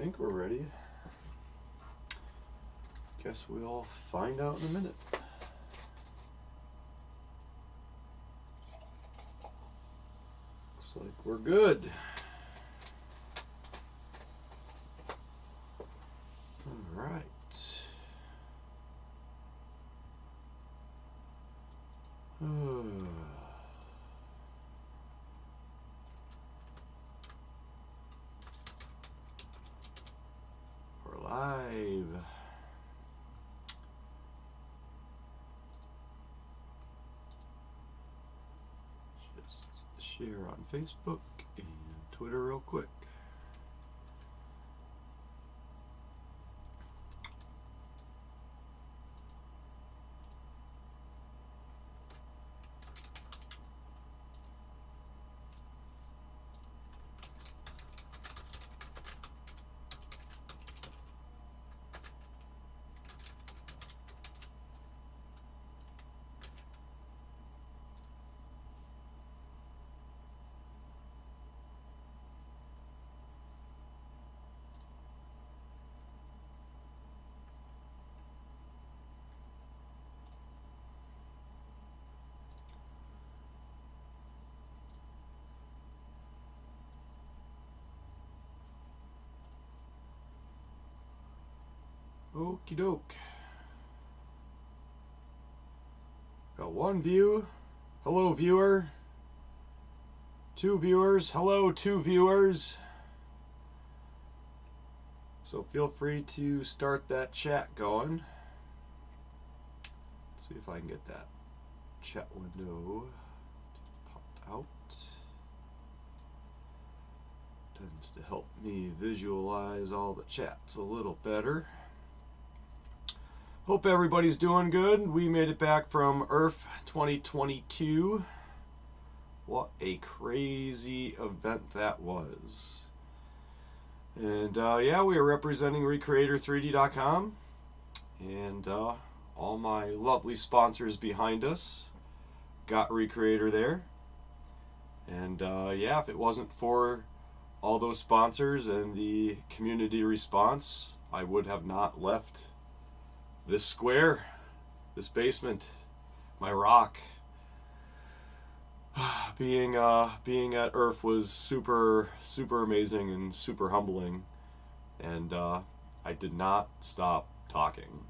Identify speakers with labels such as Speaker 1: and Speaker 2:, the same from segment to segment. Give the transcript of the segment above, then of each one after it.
Speaker 1: think we're ready. Guess we'll find out in a minute. Looks like we're good. All right. We're live. Just share on Facebook and Twitter real quick. Okie doke. Got one view. Hello, viewer. Two viewers. Hello, two viewers. So feel free to start that chat going. Let's see if I can get that chat window to pop out. Tends to help me visualize all the chats a little better. Hope everybody's doing good. We made it back from ERRF2022. What a crazy event that was. And yeah, we are representing Recreator3D.com. And all my lovely sponsors behind us got Recreator there. And yeah, if it wasn't for all those sponsors and the community response, I would have not left this square, this basement, my rock. Being at ERRF was super amazing and super humbling, and I did not stop talking.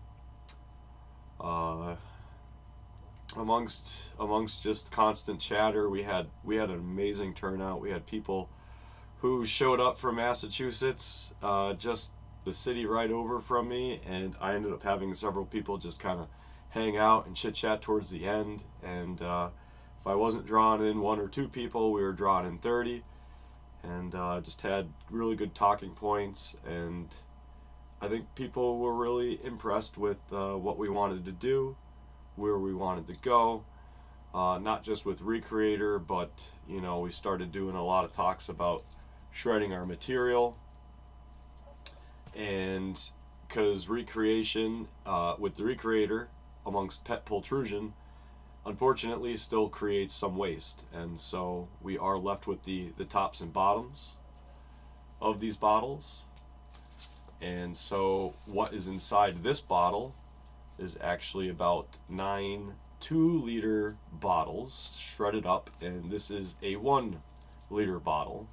Speaker 1: Amongst just constant chatter, we had an amazing turnout. We had people who showed up from Massachusetts, just the city right over from me, and I ended up having several people just kind of hang out and chit chat towards the end. And if I wasn't drawing in one or two people, we were drawing in 30, and just had really good talking points. And I think people were really impressed with what we wanted to do, where we wanted to go, not just with Recreator, but you know, we started doing a lot of talks about shredding our material. And because recreation with the Recreator amongst pet pultrusion unfortunately still creates some waste, and so we are left with the tops and bottoms of these bottles. And so what is inside this bottle is actually about 9 2-liter bottles shredded up, and this is a 1-liter bottle.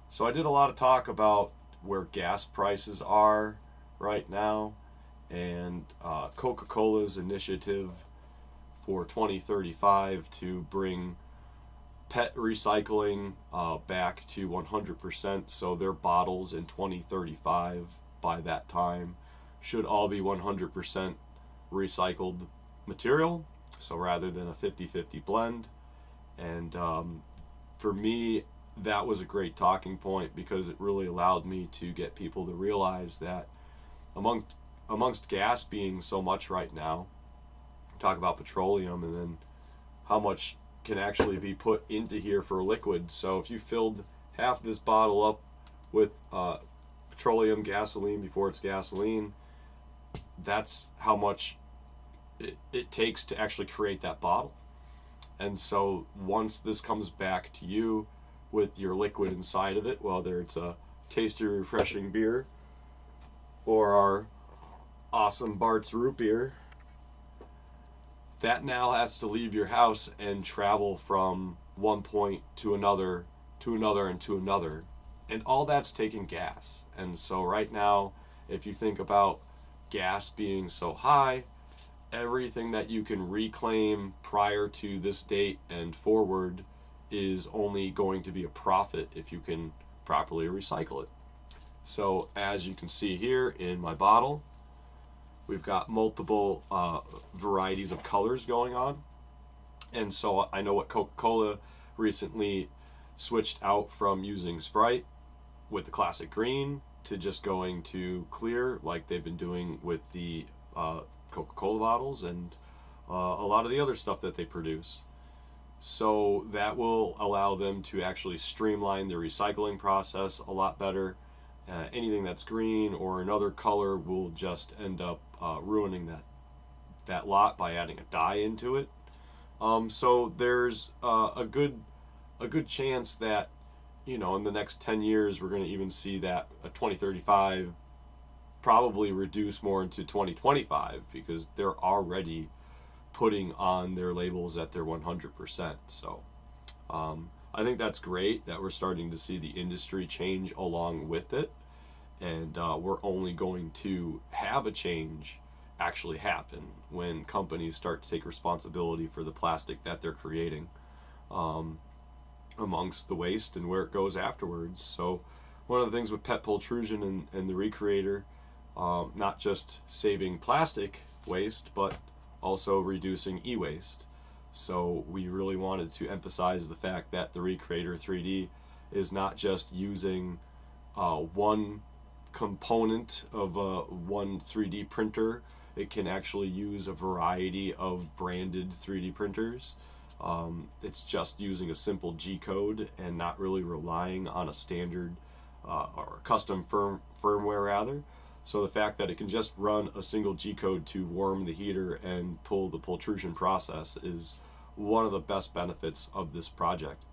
Speaker 1: So I did a lot of talk about where gas prices are right now, and Coca-Cola's initiative for 2035 to bring pet recycling back to 100%. So their bottles in 2035, by that time, should all be 100% recycled material. So rather than a 50-50 blend. And for me, that was a great talking point, because it really allowed me to get people to realize that amongst gas being so much right now, talk about petroleum, and then how much can actually be put into here for liquid. So if you filled half this bottle up with petroleum gasoline before it's gasoline, that's how much it takes to actually create that bottle. And so once this comes back to you with your liquid inside of it, whether it's a tasty, refreshing beer, or our awesome Bart's root beer, that now has to leave your house and travel from one point to another, to another, and to another. And all that's taking gas. And so right now, if you think about gas being so high, everything that you can reclaim prior to this date and forward is only going to be a profit if you can properly recycle it. So as you can see here in my bottle, we've got multiple varieties of colors going on. And so I know what Coca-Cola recently switched out from using Sprite with the classic green to just going to clear, like they've been doing with the Coca-Cola bottles and a lot of the other stuff that they produce. So that will allow them to actually streamline their recycling process a lot better. Anything that's green or another color will just end up ruining that lot by adding a dye into it. So there's a good chance that, you know, in the next 10 years we're going to even see that a 2035 probably reduce more into 2025, because they're already putting on their labels at their 100%. So I think that's great that we're starting to see the industry change along with it, and we're only going to have a change actually happen when companies start to take responsibility for the plastic that they're creating amongst the waste and where it goes afterwards. So one of the things with pet pultrusion and the Recreator, not just saving plastic waste, but also reducing e-waste. So we really wanted to emphasize the fact that the Recreator 3D is not just using one component of one 3D printer. It can actually use a variety of branded 3D printers. It's just using a simple G-code and not really relying on a standard or custom firmware rather. So the fact that it can just run a single G-code to warm the heater and pull the pultrusion process is one of the best benefits of this project.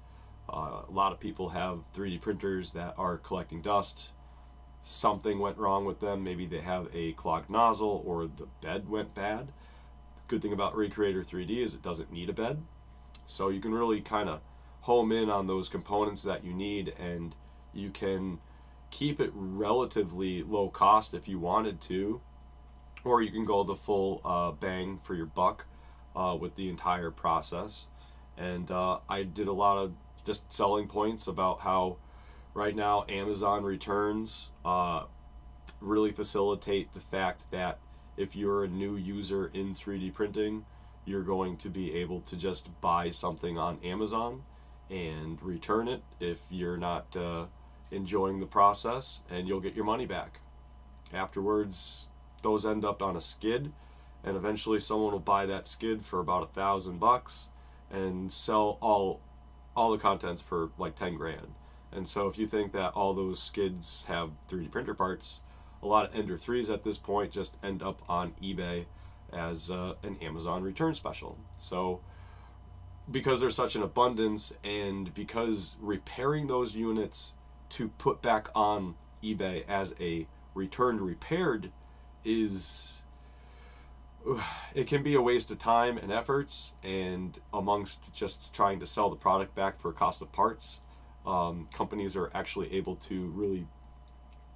Speaker 1: A lot of people have 3D printers that are collecting dust. Something went wrong with them. Maybe they have a clogged nozzle or the bed went bad. The good thing about Recreator 3D is it doesn't need a bed. So you can really kind of home in on those components that you need, and you can keep it relatively low cost if you wanted to, or you can go the full bang for your buck with the entire process. And I did a lot of just selling points about how right now Amazon returns really facilitate the fact that if you're a new user in 3D printing, you're going to be able to just buy something on Amazon and return it if you're not enjoying the process, and you'll get your money back. Afterwards, those end up on a skid, and eventually someone will buy that skid for about $1,000 and sell all the contents for like 10 grand. And so if you think that all those skids have 3D printer parts, a lot of Ender 3s at this point just end up on eBay as an Amazon return special. So because there's such an abundance, and because repairing those units to put back on eBay as a returned repaired is, it can be a waste of time and efforts, and amongst just trying to sell the product back for a cost of parts, companies are actually able to really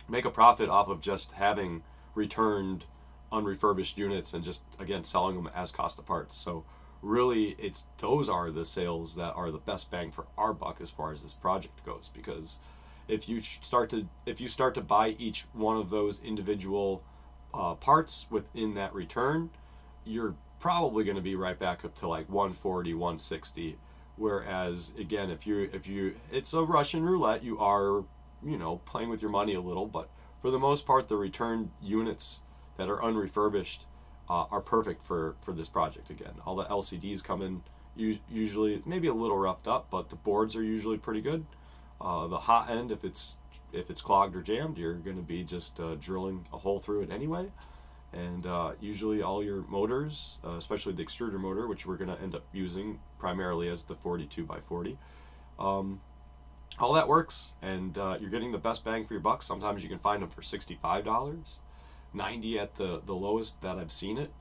Speaker 1: make a profit off of just having returned unrefurbished units and just again selling them as cost of parts. So really those are the sales that are the best bang for our buck as far as this project goes, because if you start to buy each one of those individual parts within that return, you're probably going to be right back up to like 140, 160. Whereas again, if you it's a Russian roulette, you are, you know, playing with your money a little, but for the most part, the return units that are unrefurbished are perfect for this project. Again, all the LCDs come in usually maybe a little roughed up, but the boards are usually pretty good. The hot end, if it's clogged or jammed, you're going to be just drilling a hole through it anyway. And usually all your motors, especially the extruder motor, which we're going to end up using primarily as the 42x40, all that works, and you're getting the best bang for your buck. Sometimes you can find them for $65, $90 at the lowest that I've seen it.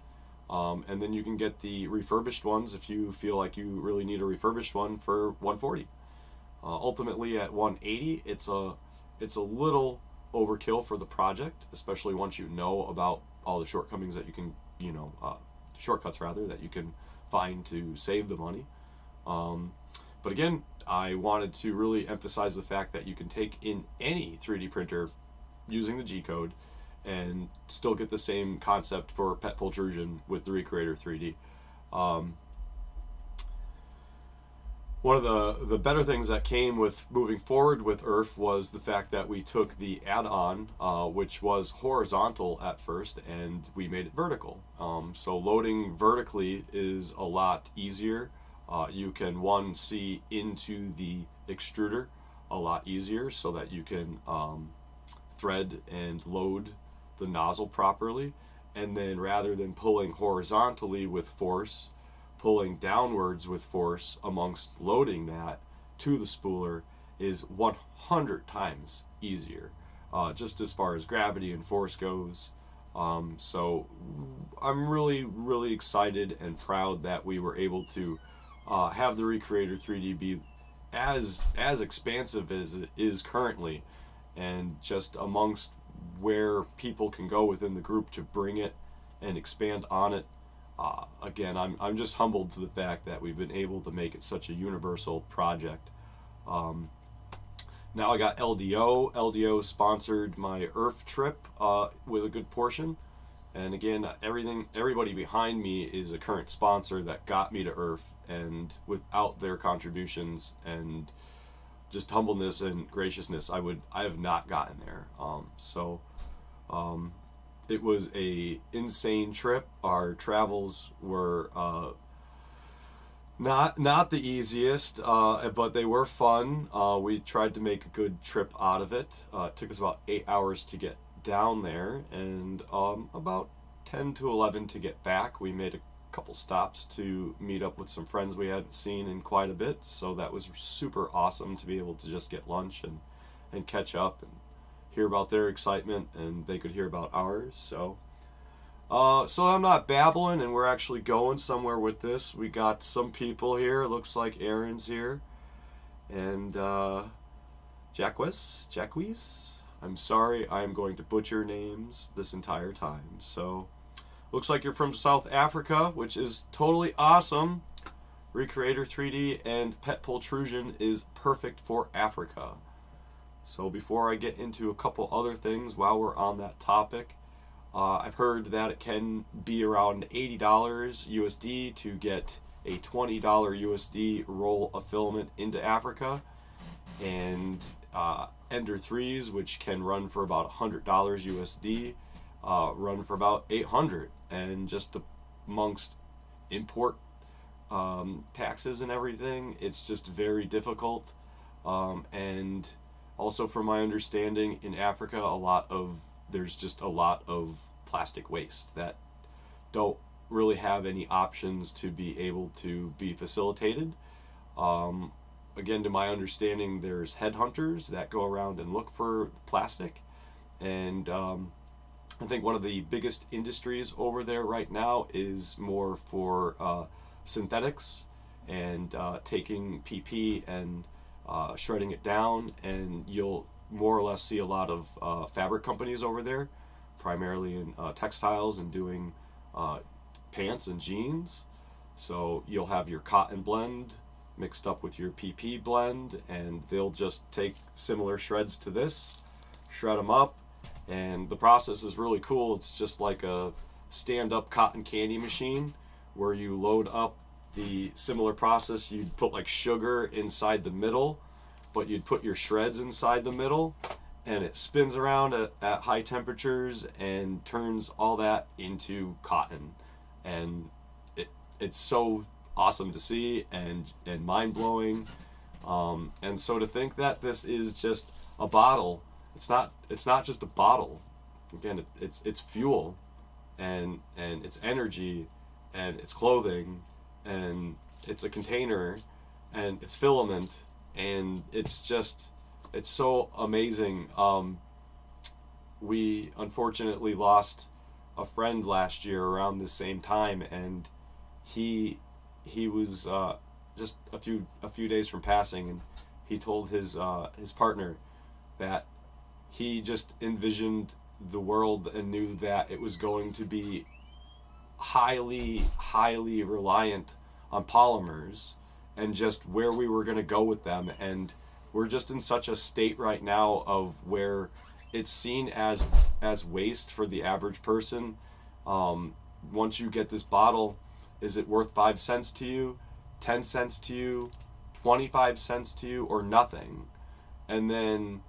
Speaker 1: And then you can get the refurbished ones if you feel like you really need a refurbished one for $140. Ultimately, at $180, it's a little overkill for the project, especially once you know about all the shortcomings that you can, shortcuts rather, that you can find to save the money. But again, I wanted to really emphasize the fact that you can take in any 3D printer using the G code and still get the same concept for PET Pultrusion with the Recreator 3D. One of the better things that came with moving forward with ERRF was the fact that we took the add-on, which was horizontal at first, and we made it vertical. So loading vertically is a lot easier. You can see into the extruder a lot easier so that you can thread and load the nozzle properly, and then rather than pulling horizontally with force, pulling downwards with force amongst loading that to the spooler is 100 times easier, just as far as gravity and force goes. So I'm really excited and proud that we were able to have the Recreator 3D be as expansive as it is currently, and just amongst where people can go within the group to bring it and expand on it. Again, I'm just humbled to the fact that we've been able to make it such a universal project. Now I got LDO. LDO sponsored my ERRF trip with a good portion. And again, everybody behind me is a current sponsor that got me to ERRF, and without their contributions and just humbleness and graciousness, I have not gotten there. It was a insane trip. Our travels were not the easiest, but they were fun. We tried to make a good trip out of it. It took us about 8 hours to get down there, and about 10 to 11 to get back. We made a couple stops to meet up with some friends we hadn't seen in quite a bit, so that was super awesome to be able to just get lunch and catch up and hear about their excitement, and they could hear about ours. So I'm not babbling, and we're actually going somewhere with this. We got some people here. It looks like Aaron's here, and Jacques. I'm sorry, I'm going to butcher names this entire time. So looks like you're from South Africa, which is totally awesome. Recreator 3D and PET Pultrusion is perfect for Africa. So before I get into a couple other things while we're on that topic, I've heard that it can be around $80 USD to get a $20 USD roll of filament into Africa, and Ender 3s, which can run for about $100 USD, run for about $800, and just amongst import taxes and everything, it's just very difficult. And also, from my understanding, in Africa, there's just a lot of plastic waste that don't really have any options to be able to be facilitated. Again, to my understanding, there's headhunters that go around and look for plastic, and I think one of the biggest industries over there right now is more for synthetics and taking PP and shredding it down, and you'll more or less see a lot of fabric companies over there, primarily in textiles and doing pants and jeans. So you'll have your cotton blend mixed up with your PP blend, and they'll just take similar shreds to this, shred them up, and the process is really cool. It's just like a stand-up cotton candy machine where you load up the similar process. You'd put like sugar inside the middle, but you'd put your shreds inside the middle, and it spins around at high temperatures and turns all that into cotton. And it's so awesome to see and mind-blowing. And so to think that this is just a bottle, it's not just a bottle. Again, it's fuel, and it's energy, and it's clothing, and it's a container, and it's filament, and it's so amazing. We unfortunately lost a friend last year around the same time, and he was just a few days from passing, and he told his partner that he just envisioned the world and knew that it was going to be highly reliant on polymers, and just where we were going to go with them. And we're just in such a state right now of where it's seen as waste for the average person. Once you get this bottle, is it worth 5 cents to you, 10 cents to you, 25 cents to you, or nothing? And then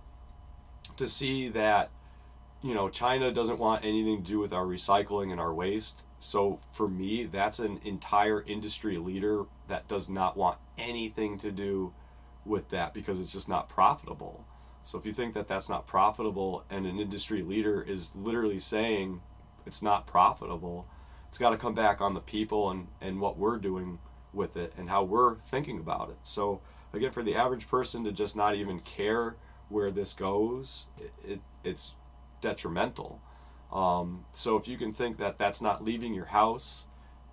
Speaker 1: to see that, China doesn't want anything to do with our recycling and our waste. So for me, that's an entire industry leader that does not want anything to do with that, because it's just not profitable. So if you think that that's not profitable, and an industry leader is literally saying it's not profitable, it's got to come back on the people and what we're doing with it and how we're thinking about it. So again, for the average person to just not even care where this goes, it's detrimental. So if you can think that that's not leaving your house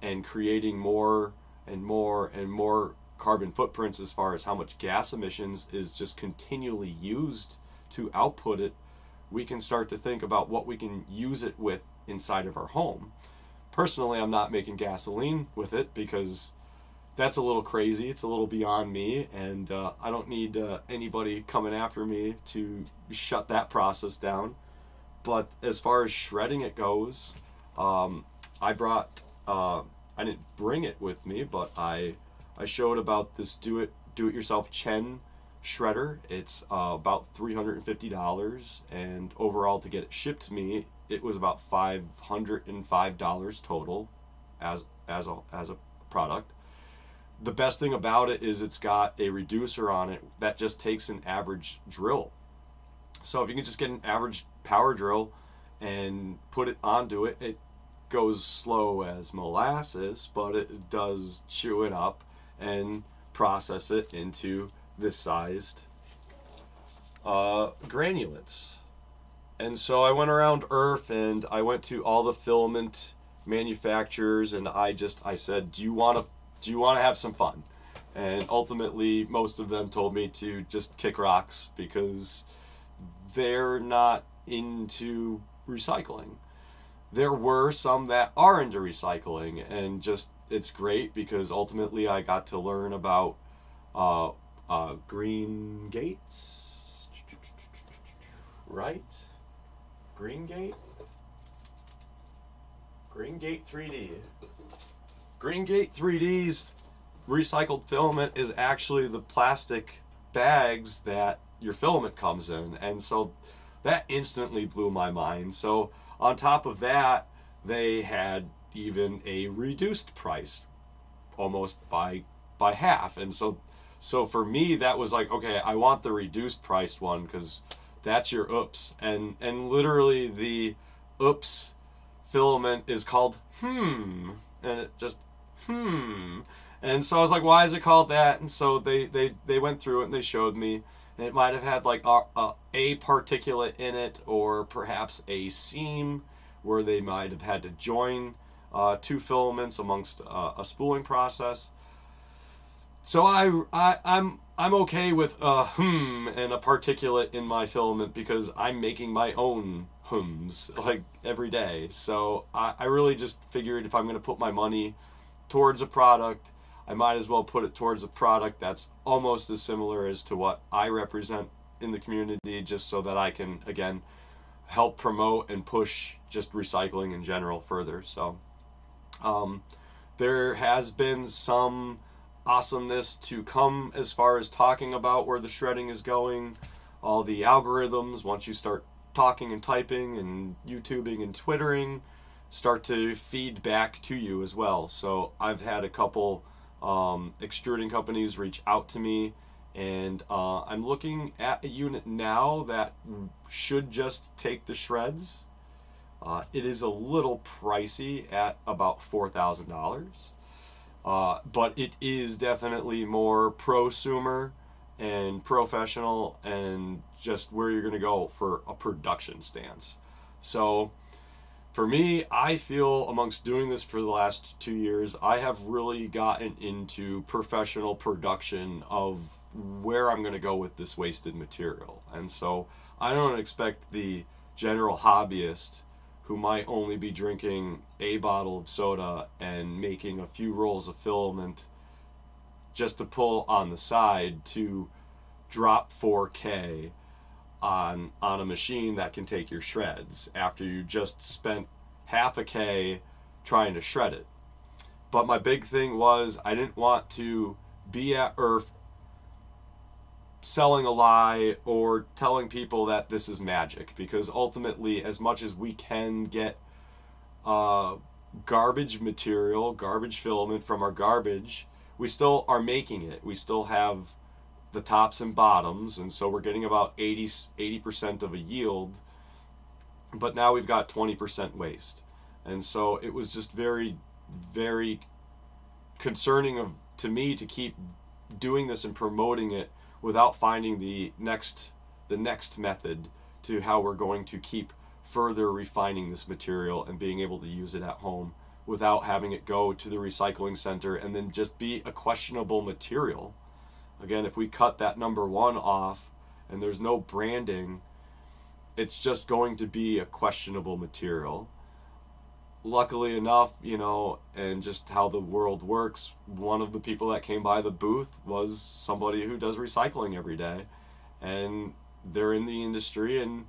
Speaker 1: and creating more and more carbon footprints as far as how much gas emissions is just continually used to output it, we can start to think about what we can use it with inside of our home. Personally, I'm not making gasoline with it because that's a little crazy. It's a little beyond me, and I don't need anybody coming after me to shut that process down. But as far as shredding it goes, I didn't bring it with me, but I showed about this do-it-yourself Chen shredder. It's about $350, and overall to get it shipped to me, it was about $505 total as a product. The best thing about it is it's got a reducer on it that just takes an average drill. So if you can just get an average power drill and put it onto it, it goes slow as molasses, but it does chew it up and process it into this sized granulates. And so I went around ERRF and I went to all the filament manufacturers, and I said, do you want to have some fun? And ultimately most of them told me to just kick rocks, because they're not into recycling. There were some that are into recycling, and just it's great because ultimately I got to learn about green gates, right? Green Gate 3D. Green Gate 3D's recycled filament is actually the plastic bags that your filament comes in, and so that instantly blew my mind. So on top of that, they had even a reduced price, almost by half. And so for me, that was like, okay, I want the reduced priced one, because that's your oops. And literally the oops filament is called and it just and so I was like, why is it called that? And so they went through it and they showed me, and it might have had like a particulate in it, or perhaps a seam where they might have had to join two filaments amongst a spooling process. So I'm okay with a and a particulate in my filament, because I'm making my own hums like every day. So I really just figured if I'm going to put my money towards a product, I might as well put it towards a product that's almost as similar as to what I represent in the community, just so that I can, again, help promote and push just recycling in general further. So there has been some awesomeness to come as far as talking about where the shredding is going. All the algorithms, once you start talking and typing and YouTubing and Twittering, start to feed back to you as well. So I've had a couple extruding companies reach out to me, and I'm looking at a unit now that should just take the shreds. It is a little pricey at about $4,000, but it is definitely more prosumer and professional and just where you're going to go for a production stance. So for me, I feel amongst doing this for the last 2 years, I have really gotten into professional production of where I'm going to go with this wasted material. And so I don't expect the general hobbyist who might only be drinking a bottle of soda and making a few rolls of filament just to pull on the side to drop 4K on a machine that can take your shreds after you just spent half a K trying to shred it. But my big thing was I didn't want to be at ERRF selling a lie or telling people that this is magic, because ultimately, as much as we can get garbage material, garbage filament from our garbage, we still are making it. We still have the tops and bottoms, and so we're getting about 80% of a yield, but now we've got 20% waste. And so it was just very, very concerning to me to keep doing this and promoting it without finding the next method to how we're going to keep further refining this material and being able to use it at home without having it go to the recycling center and then just be a questionable material. Again, if we cut that number 1 off and there's no branding, it's just going to be a questionable material. Luckily enough, you know, and just how the world works, one of the people that came by the booth was somebody who does recycling every day, and they're in the industry, and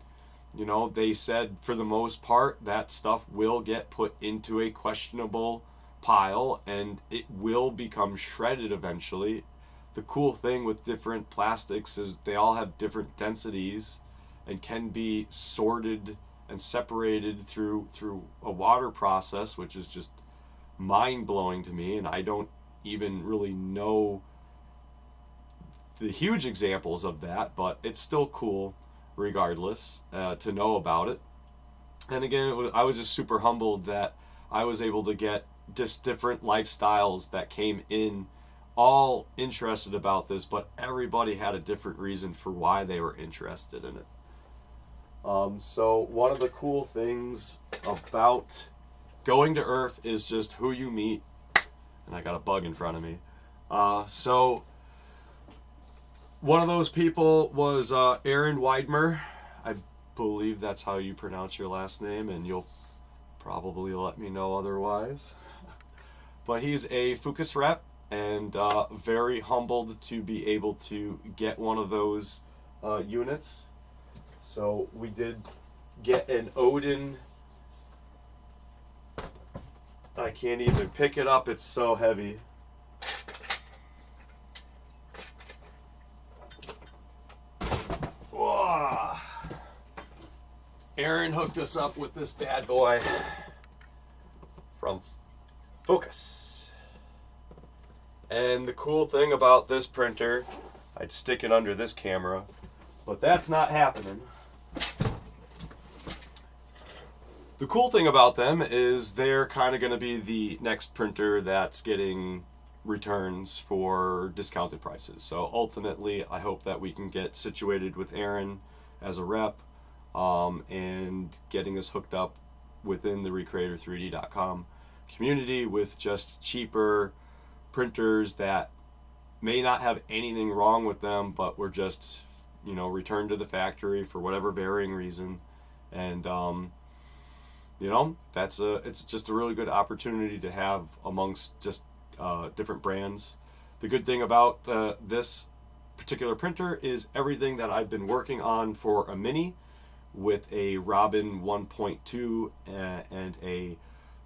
Speaker 1: you know, they said for the most part that stuff will get put into a questionable pile and it will become shredded eventually. The cool thing with different plastics is they all have different densities and can be sorted and separated through a water process, which is just mind-blowing to me, and I don't even really know the huge examples of that, but it's still cool regardless to know about it. And again, I was just super humbled that I was able to get just different lifestyles that came in, all interested about this, but everybody had a different reason for why they were interested in it. So one of the cool things about going to ERRF is just who you meet, and I got a bug in front of me. So one of those people was Aaron Weidmer. I believe that's how you pronounce your last name, and you'll probably let me know otherwise. But he's a Focus rep, and very humbled to be able to get one of those units. So we did get an Odin. I can't even pick it up, it's so heavy. Whoa. Aaron hooked us up with this bad boy from Focus. And the cool thing about this printer, I'd stick it under this camera, but that's not happening. The cool thing about them is they're kind of going to be the next printer that's getting returns for discounted prices. So ultimately, I hope that we can get situated with Aaron as a rep and getting us hooked up within the Recreator3D.com community with just cheaper printers that may not have anything wrong with them, but were just, you know, returned to the factory for whatever varying reason. And you know, it's just a really good opportunity to have amongst just different brands. The good thing about this particular printer is everything that I've been working on for a Mini with a Robin 1.2 and a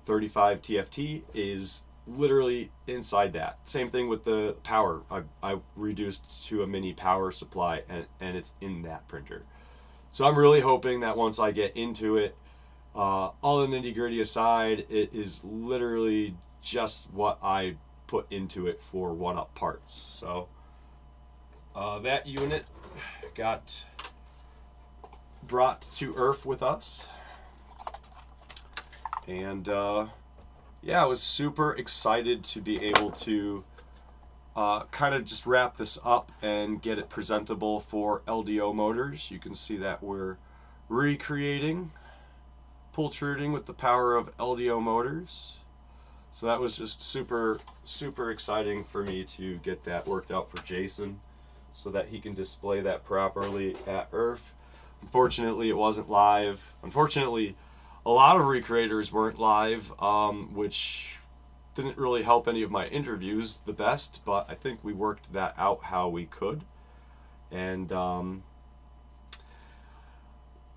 Speaker 1: 35 TFT is literally inside that. Same thing with the power. I reduced to a Mini power supply, and it's in that printer. So I'm really hoping that once I get into it, all the nitty-gritty aside, it is literally just what I put into it for one-up parts. So that unit got brought to ERRF with us, and yeah, I was super excited to be able to kind of just wrap this up and get it presentable for LDO motors. You can see that we're recreating pultruding with the power of LDO motors. So that was just super exciting for me to get that worked out for Jason so that he can display that properly at ERRF. Unfortunately, it wasn't live. Unfortunately, a lot of Recreators weren't live, which didn't really help any of my interviews the best, but I think we worked that out how we could. And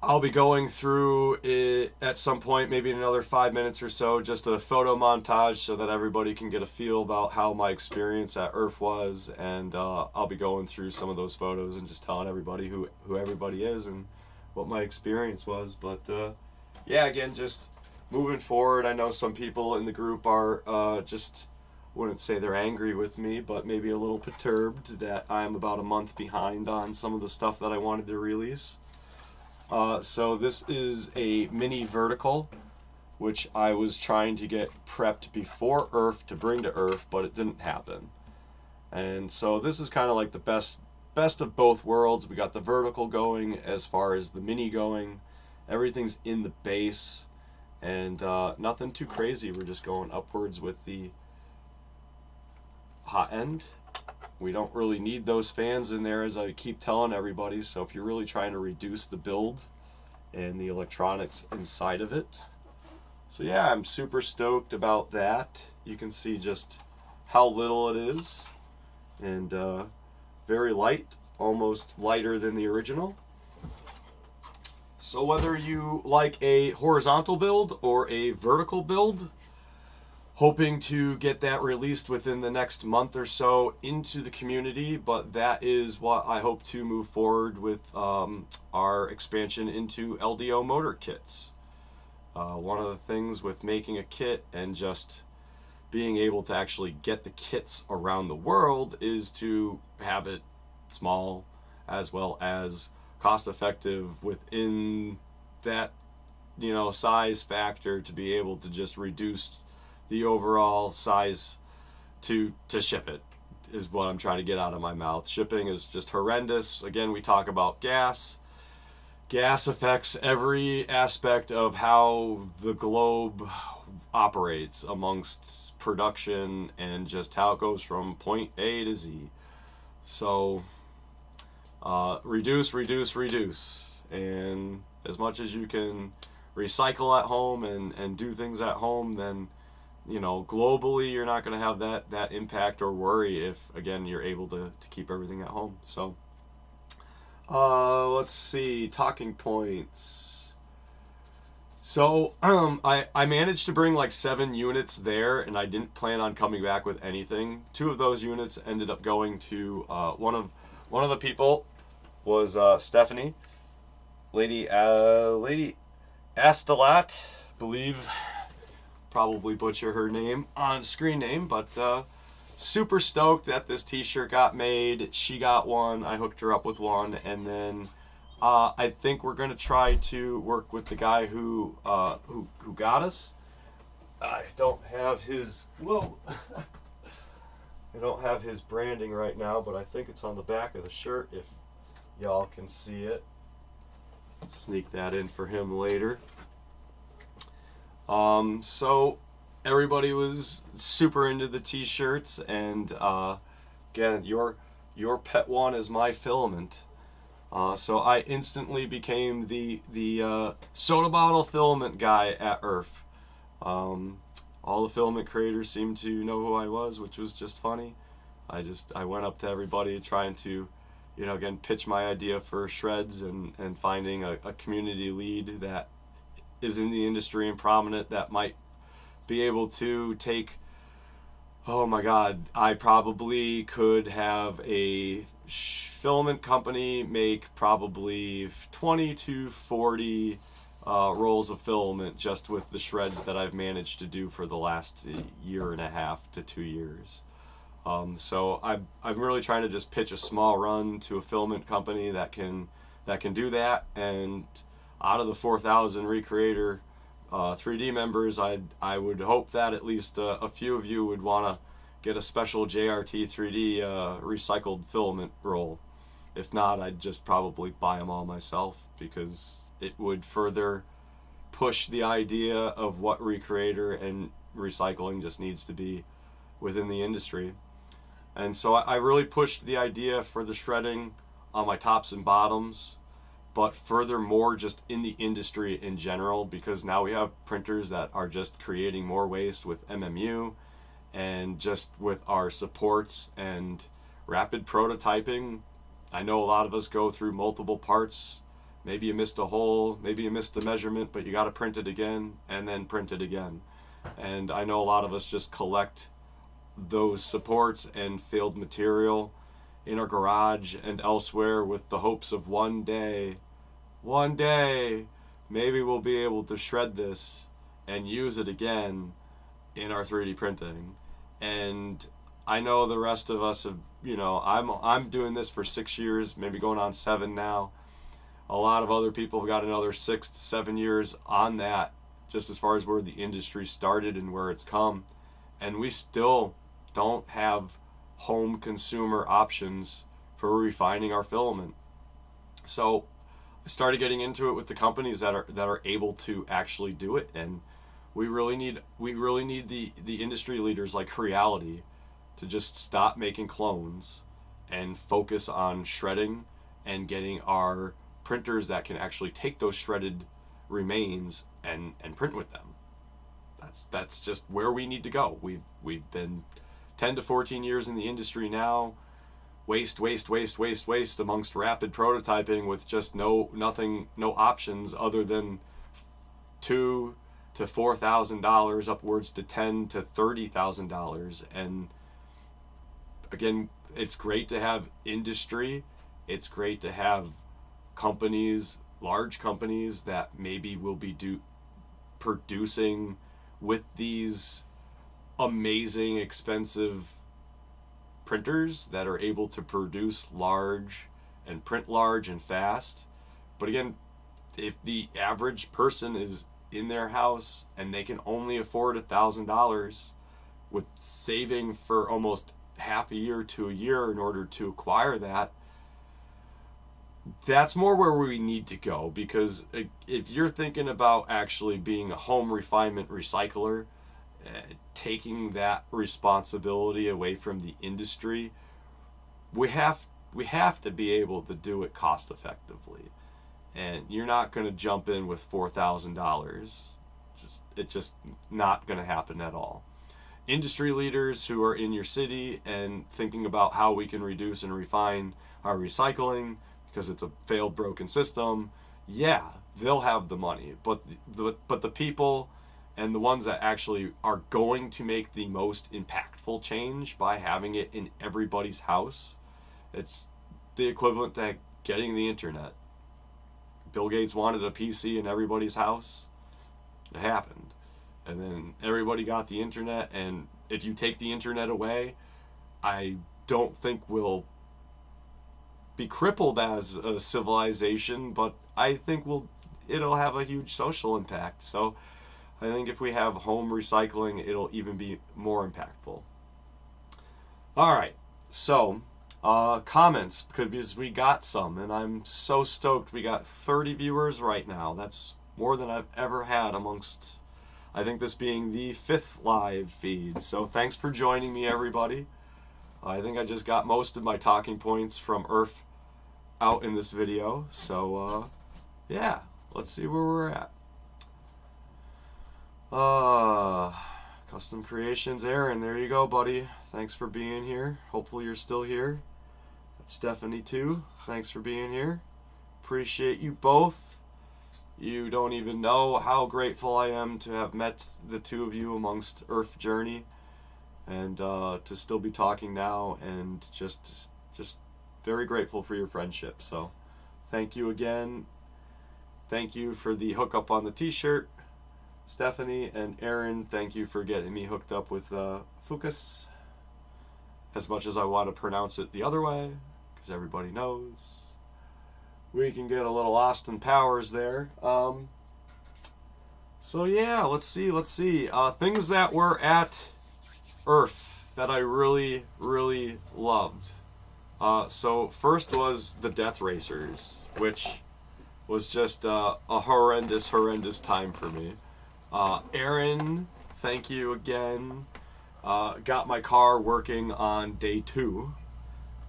Speaker 1: I'll be going through it at some point, maybe in another 5 minutes or so, just a photo montage so that everybody can get a feel about how my experience at ERRF was, and I'll be going through some of those photos and just telling everybody who everybody is and what my experience was. But yeah, again, just moving forward, I know some people in the group are just, wouldn't say they're angry with me, but maybe a little perturbed that I'm about a month behind on some of the stuff that I wanted to release. So this is a mini vertical, which I was trying to get prepped before ERRF to bring to ERRF, but it didn't happen. And so this is kind of like the best of both worlds. We got the vertical going as far as the mini going. Everything's in the base, and nothing too crazy. We're just going upwards with the hot end. We don't really need those fans in there, as I keep telling everybody, so if you're really trying to reduce the build and the electronics inside of it. So yeah, I'm super stoked about that. You can see just how little it is, and very light, almost lighter than the original. So whether you like a horizontal build or a vertical build, hoping to get that released within the next month or so into the community, but that is what I hope to move forward with our expansion into LDO motor kits. One of the things with making a kit and just being able to actually get the kits around the world is to have it small as well as cost effective within that, you know, size factor, to be able to just reduce the overall size to ship it, is what I'm trying to get out of my mouth. Shipping is just horrendous. Again, we talk about gas. Gas affects every aspect of how the globe operates amongst production and just how it goes from point A to Z. So reduce, and as much as you can recycle at home and do things at home, then, you know, globally you're not going to have that impact or worry if, again, you're able to keep everything at home. So let's see, talking points. So I managed to bring like 7 units there, and I didn't plan on coming back with anything. 2 of those units ended up going to one of the people was Stephanie, Lady Astelat, believe. Probably butcher her name on screen name, but super stoked that this t-shirt got made. She got one, I hooked her up with one, and then I think we're gonna try to work with the guy who got us. I don't have his, well, I don't have his branding right now, but I think it's on the back of the shirt if y'all can see it. Sneak that in for him later. So everybody was super into the t-shirts, and again, your pet one is my filament. So I instantly became the soda bottle filament guy at ERRF. All the filament creators seemed to know who I was, which was just funny. I went up to everybody trying to, you know, again, pitch my idea for shreds and finding a community lead that is in the industry and prominent that might be able to take, oh my god, I probably could have a filament company make probably 20 to 40 rolls of filament just with the shreds that I've managed to do for the last 1.5 to 2 years. So I'm really trying to just pitch a small run to a filament company that can do that, and out of the 4,000 Recreator 3D members, I would hope that at least a few of you would want to, get a special JRT 3D recycled filament roll. If not, I'd just probably buy them all myself, because it would further push the idea of what Recreator and recycling just needs to be within the industry. And so I really pushed the idea for the shredding on my tops and bottoms, but furthermore just in the industry in general, because now we have printers that are just creating more waste with MMU, and just with our supports and rapid prototyping. I know a lot of us go through multiple parts. Maybe you missed a hole, maybe you missed the measurement, but you got to print it again and then print it again. And I know a lot of us just collect those supports and failed material in our garage and elsewhere with the hopes of one day, maybe we'll be able to shred this and use it again in our 3D printing. And I know the rest of us have, I'm doing this for 6 years, maybe going on 7 now. A lot of other people have got another 6 to 7 years on that, just as far as where the industry started and where it's come. And we still don't have home consumer options for refining our filament. So I started getting into it with the companies that are able to actually do it, and we really need the industry leaders like Creality to just stop making clones and focus on shredding and getting our printers that can actually take those shredded remains and print with them. That's just where we need to go. We've been 10 to 14 years in the industry now, waste amongst rapid prototyping with just no options other than $2,000 to $4,000, upwards to $10,000 to $30,000. And again, it's great to have industry. It's great to have companies, large companies that maybe will be producing with these amazing expensive printers that are able to produce large and print large and fast. But again, if the average person is in their house and they can only afford $1,000, with saving for almost half a year to a year in order to acquire that, that's more where we need to go. Because if you're thinking about actually being a home refinement recycler, taking that responsibility away from the industry, we have to be able to do it cost effectively. And you're not going to jump in with $4,000. It's just not going to happen at all. Industry leaders who are in your city and thinking about how we can reduce and refine our recycling because it's a failed, broken system, yeah, they'll have the money. But the people and the ones that actually are going to make the most impactful change by having it in everybody's house, it's the equivalent to getting the internet. Bill Gates wanted a PC in everybody's house. It happened. And then everybody got the internet, and if you take the internet away, I don't think we'll be crippled as a civilization, but I think it'll have a huge social impact. So I think if we have home recycling, it'll even be more impactful. Alright, so comments, because we got some, and I'm so stoked. We got 30 viewers right now. That's more than I've ever had amongst, I think this being the 5th live feed. So thanks for joining me, everybody. I think I just got most of my talking points from ERRF out in this video. So yeah, let's see where we're at. Custom Creations, Aaron, there you go, buddy. Thanks for being here. Hopefully you're still here. Stephanie too, thanks for being here. Appreciate you both. You don't even know how grateful I am to have met the two of you amongst ERRF Journey, and to still be talking now, and just very grateful for your friendship. So thank you again. Thank you for the hookup on the t-shirt, Stephanie, and Aaron, thank you for getting me hooked up with Fucus, as much as I want to pronounce it the other way, because everybody knows we can get a little Austin Powers there. So yeah, let's see. Things that were at ERRF that I really, really loved. So first was the Death Racers, which was just a horrendous time for me. Aaron, thank you again. Got my car working on day 2,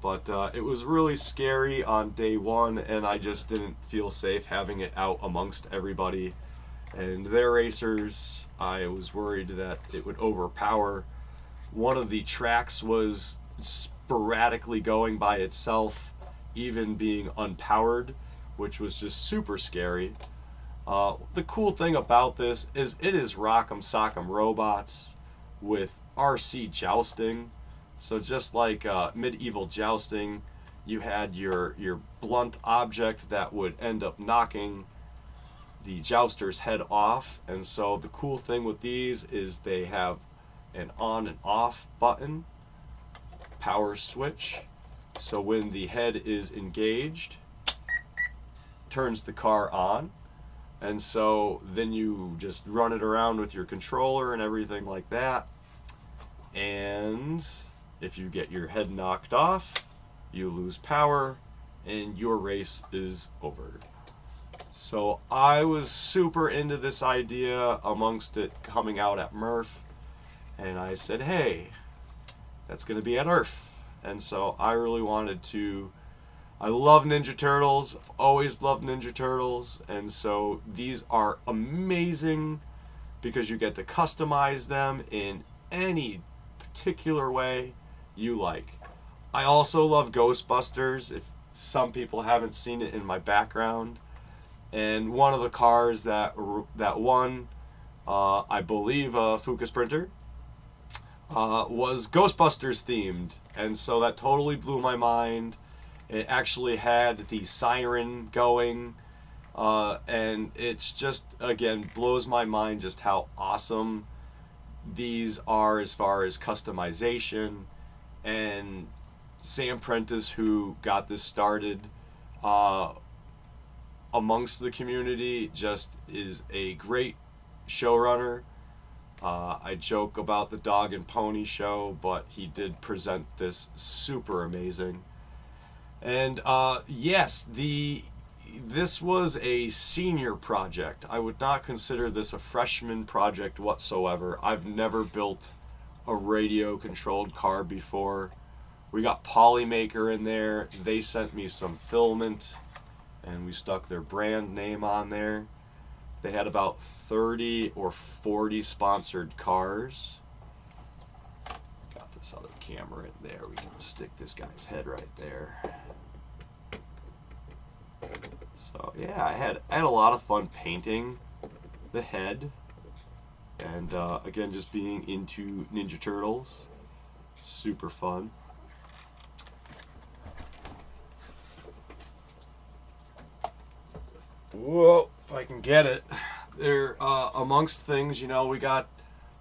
Speaker 1: but it was really scary on day 1, and I just didn't feel safe having it out amongst everybody. And their racers, I was worried that it would overpower. One of the tracks was sporadically going by itself, even being unpowered, which was just super scary. The cool thing about this is it is Rock'em Sock'em Robots with RC jousting. So just like medieval jousting, you had your blunt object that would end up knocking the jouster's head off. And so the cool thing with these is they have an on and off button, power switch. So when the head is engaged, turns the car on. And so then you just run it around with your controller and everything like that. And if you get your head knocked off, you lose power and your race is over. So I was super into this idea amongst it coming out at MRF, and I said, hey, that's going to be at ERRF. And so I really wanted to. I love Ninja Turtles, I've always loved Ninja Turtles, and so these are amazing because you get to customize them in any particular way you like. I also love Ghostbusters, if some people haven't seen it in my background. And one of the cars that won, I believe a Fucus printer, was Ghostbusters themed, and so that totally blew my mind. It actually had the siren going, and it's just, again, blows my mind just how awesome these are as far as customization. And Sam Prentice, who got this started amongst the community, just is a great showrunner. I joke about the Dog and Pony show, but he did present this super amazing. And yes, this was a senior project. I would not consider this a freshman project whatsoever. I've never built a radio controlled car before. We got Polymaker in there. They sent me some Filament, and we stuck their brand name on there. They had about 30 or 40 sponsored cars. Got this other camera in there. We can stick this guy's head right there. So yeah, I had a lot of fun painting the head, and again, just being into Ninja Turtles, super fun. Whoa, if I can get it. There, amongst things, you know, we got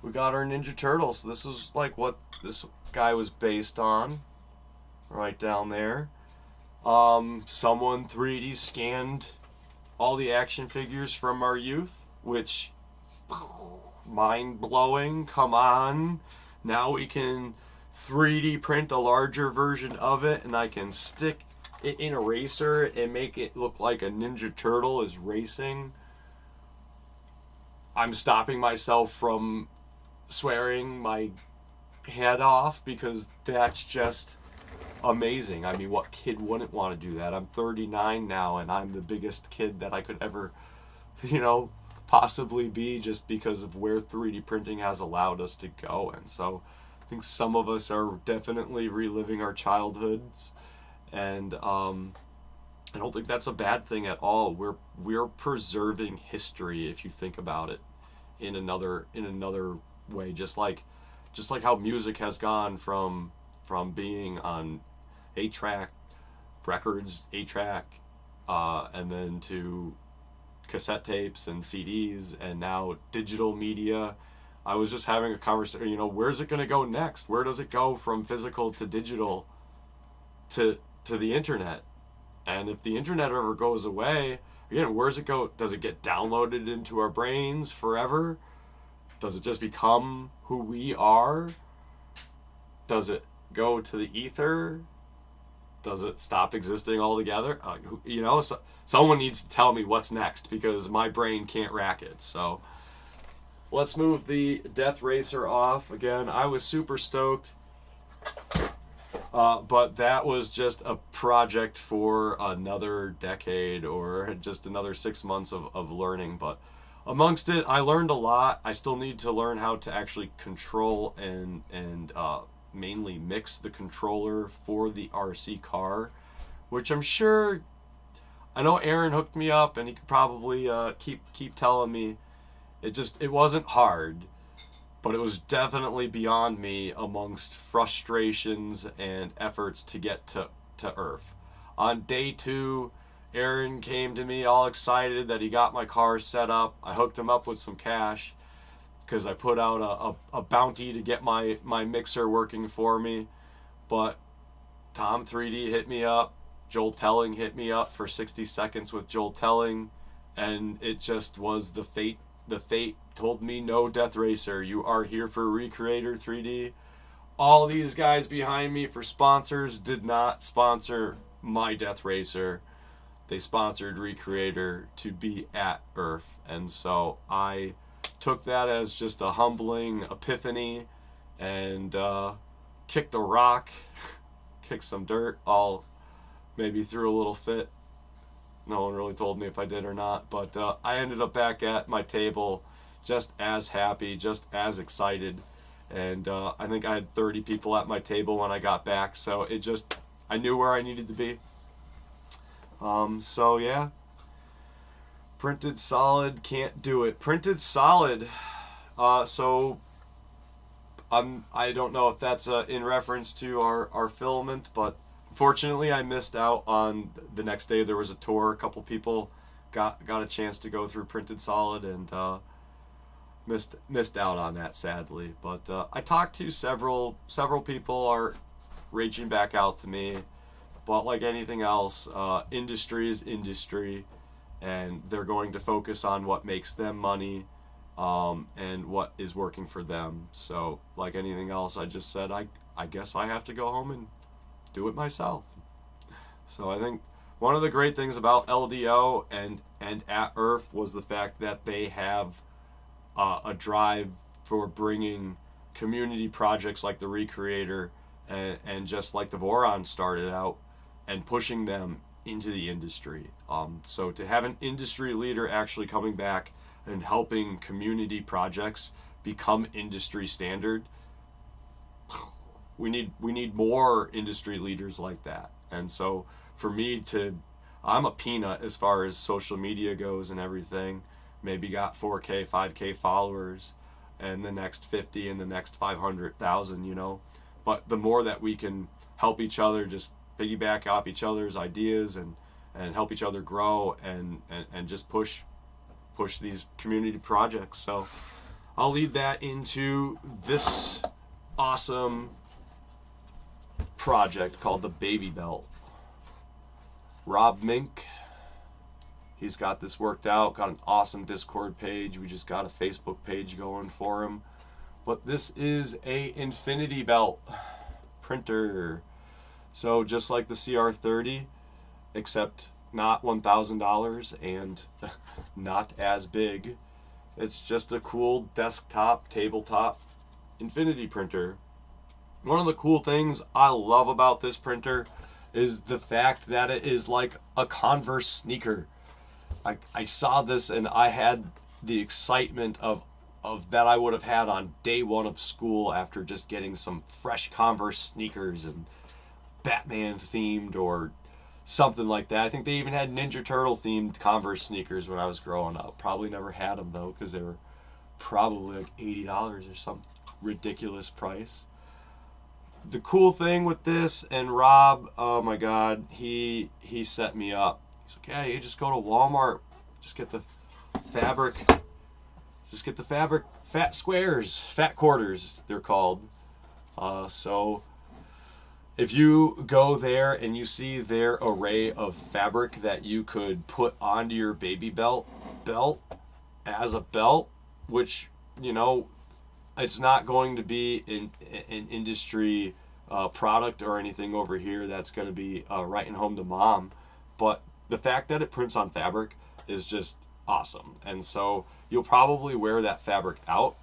Speaker 1: our Ninja Turtles. This is like what this guy was based on, right down there. Someone 3D scanned all the action figures from our youth, which, mind-blowing, come on. Now we can 3D print a larger version of it, and I can stick it in a racer and make it look like a Ninja Turtle is racing. I'm stopping myself from swearing my head off because that's just amazing. I mean, what kid wouldn't want to do that? I'm 39 now, and I'm the biggest kid that I could ever, you know, possibly be, just because of where 3D printing has allowed us to go. And so I think some of us are definitely reliving our childhoods, and I don't think that's a bad thing at all. We're preserving history, if you think about it, in another way. Just like how music has gone from being on 8-track records, 8-track, and then to cassette tapes and CDs, and now digital media. I was just having a conversation, you know, where's it going to go next? Where does it go from physical to digital to the internet? And if the internet ever goes away, again, where does it go? Does it get downloaded into our brains forever? Does it just become who we are? Does it go to the ether? Does it stop existing altogether? You know, so, someone needs to tell me what's next, because my brain can't rack it. So let's move the Death Racer off. Again, I was super stoked, but that was just a project for another decade, or just another 6 months of learning. But amongst it, I learned a lot. I still need to learn how to actually control and mainly mix the controller for the RC car, which I'm sure, I know Aaron hooked me up, and he could probably keep telling me it wasn't hard, but it was definitely beyond me amongst frustrations and efforts to get to ERRF. On day 2, Aaron came to me all excited that he got my car set up. I hooked him up with some cash, because I put out a bounty to get my mixer working for me. But Tom 3D hit me up, Joel Telling hit me up for 60 seconds with Joel Telling, and it just was the fate. The fate told me, no, Death Racer, you are here for Recreator 3D. All these guys behind me for sponsors did not sponsor my Death Racer. They sponsored Recreator to be at ERRF, and so I took that as just a humbling epiphany, and kicked a rock, kicked some dirt, all maybe threw a little fit. No one really told me if I did or not, but I ended up back at my table just as happy, just as excited, and I think I had 30 people at my table when I got back, so I knew where I needed to be. So yeah. Printed solid, can't do it. Printed solid, so I don't know if that's in reference to our filament, but unfortunately I missed out on the next day. There was a tour, a couple people got a chance to go through printed solid, and missed out on that, sadly. But I talked to several people are reaching back out to me, but like anything else, industry is industry, and they're going to focus on what makes them money, and what is working for them. So like anything else, I just said I guess I have to go home and do it myself. So I think one of the great things about LDO and at ERRF was the fact that they have a drive for bringing community projects like the Recreator and just like the Voron started out, and pushing them into the industry. So to have an industry leader actually coming back and helping community projects become industry standard, we need more industry leaders like that. And so for me I'm a peanut as far as social media goes and everything. Maybe got 4K, 5K followers, and the next 50 and the next 500,000, you know. But the more that we can help each other, just piggyback off each other's ideas and help each other grow and just push these community projects. So I'll lead that into this awesome project called the Baby Belt. Rob Mink, he's got this worked out, got an awesome Discord page. We just got a Facebook page going for him. But this is a infinity belt printer. So just like the CR30, except not $1,000 and not as big. It's just a cool desktop, tabletop infinity printer. One of the cool things I love about this printer is the fact that it is like a Converse sneaker. I saw this and I had the excitement of that I would have had on day 1 of school after just getting some fresh Converse sneakers and Batman themed or something like that. I think they even had Ninja Turtle themed Converse sneakers when I was growing up. Probably never had them though, because they were probably like $80 or some ridiculous price. The cool thing with this, and Rob, oh my god, he set me up. He's like, yeah, you just go to Walmart, just get the fabric fat squares, fat quarters they're called. So if you go there and you see their array of fabric that you could put onto your baby belt as a belt, which, you know, it's not going to be an industry product or anything over here that's going to be writing home to mom, but the fact that it prints on fabric is just awesome. And so you'll probably wear that fabric out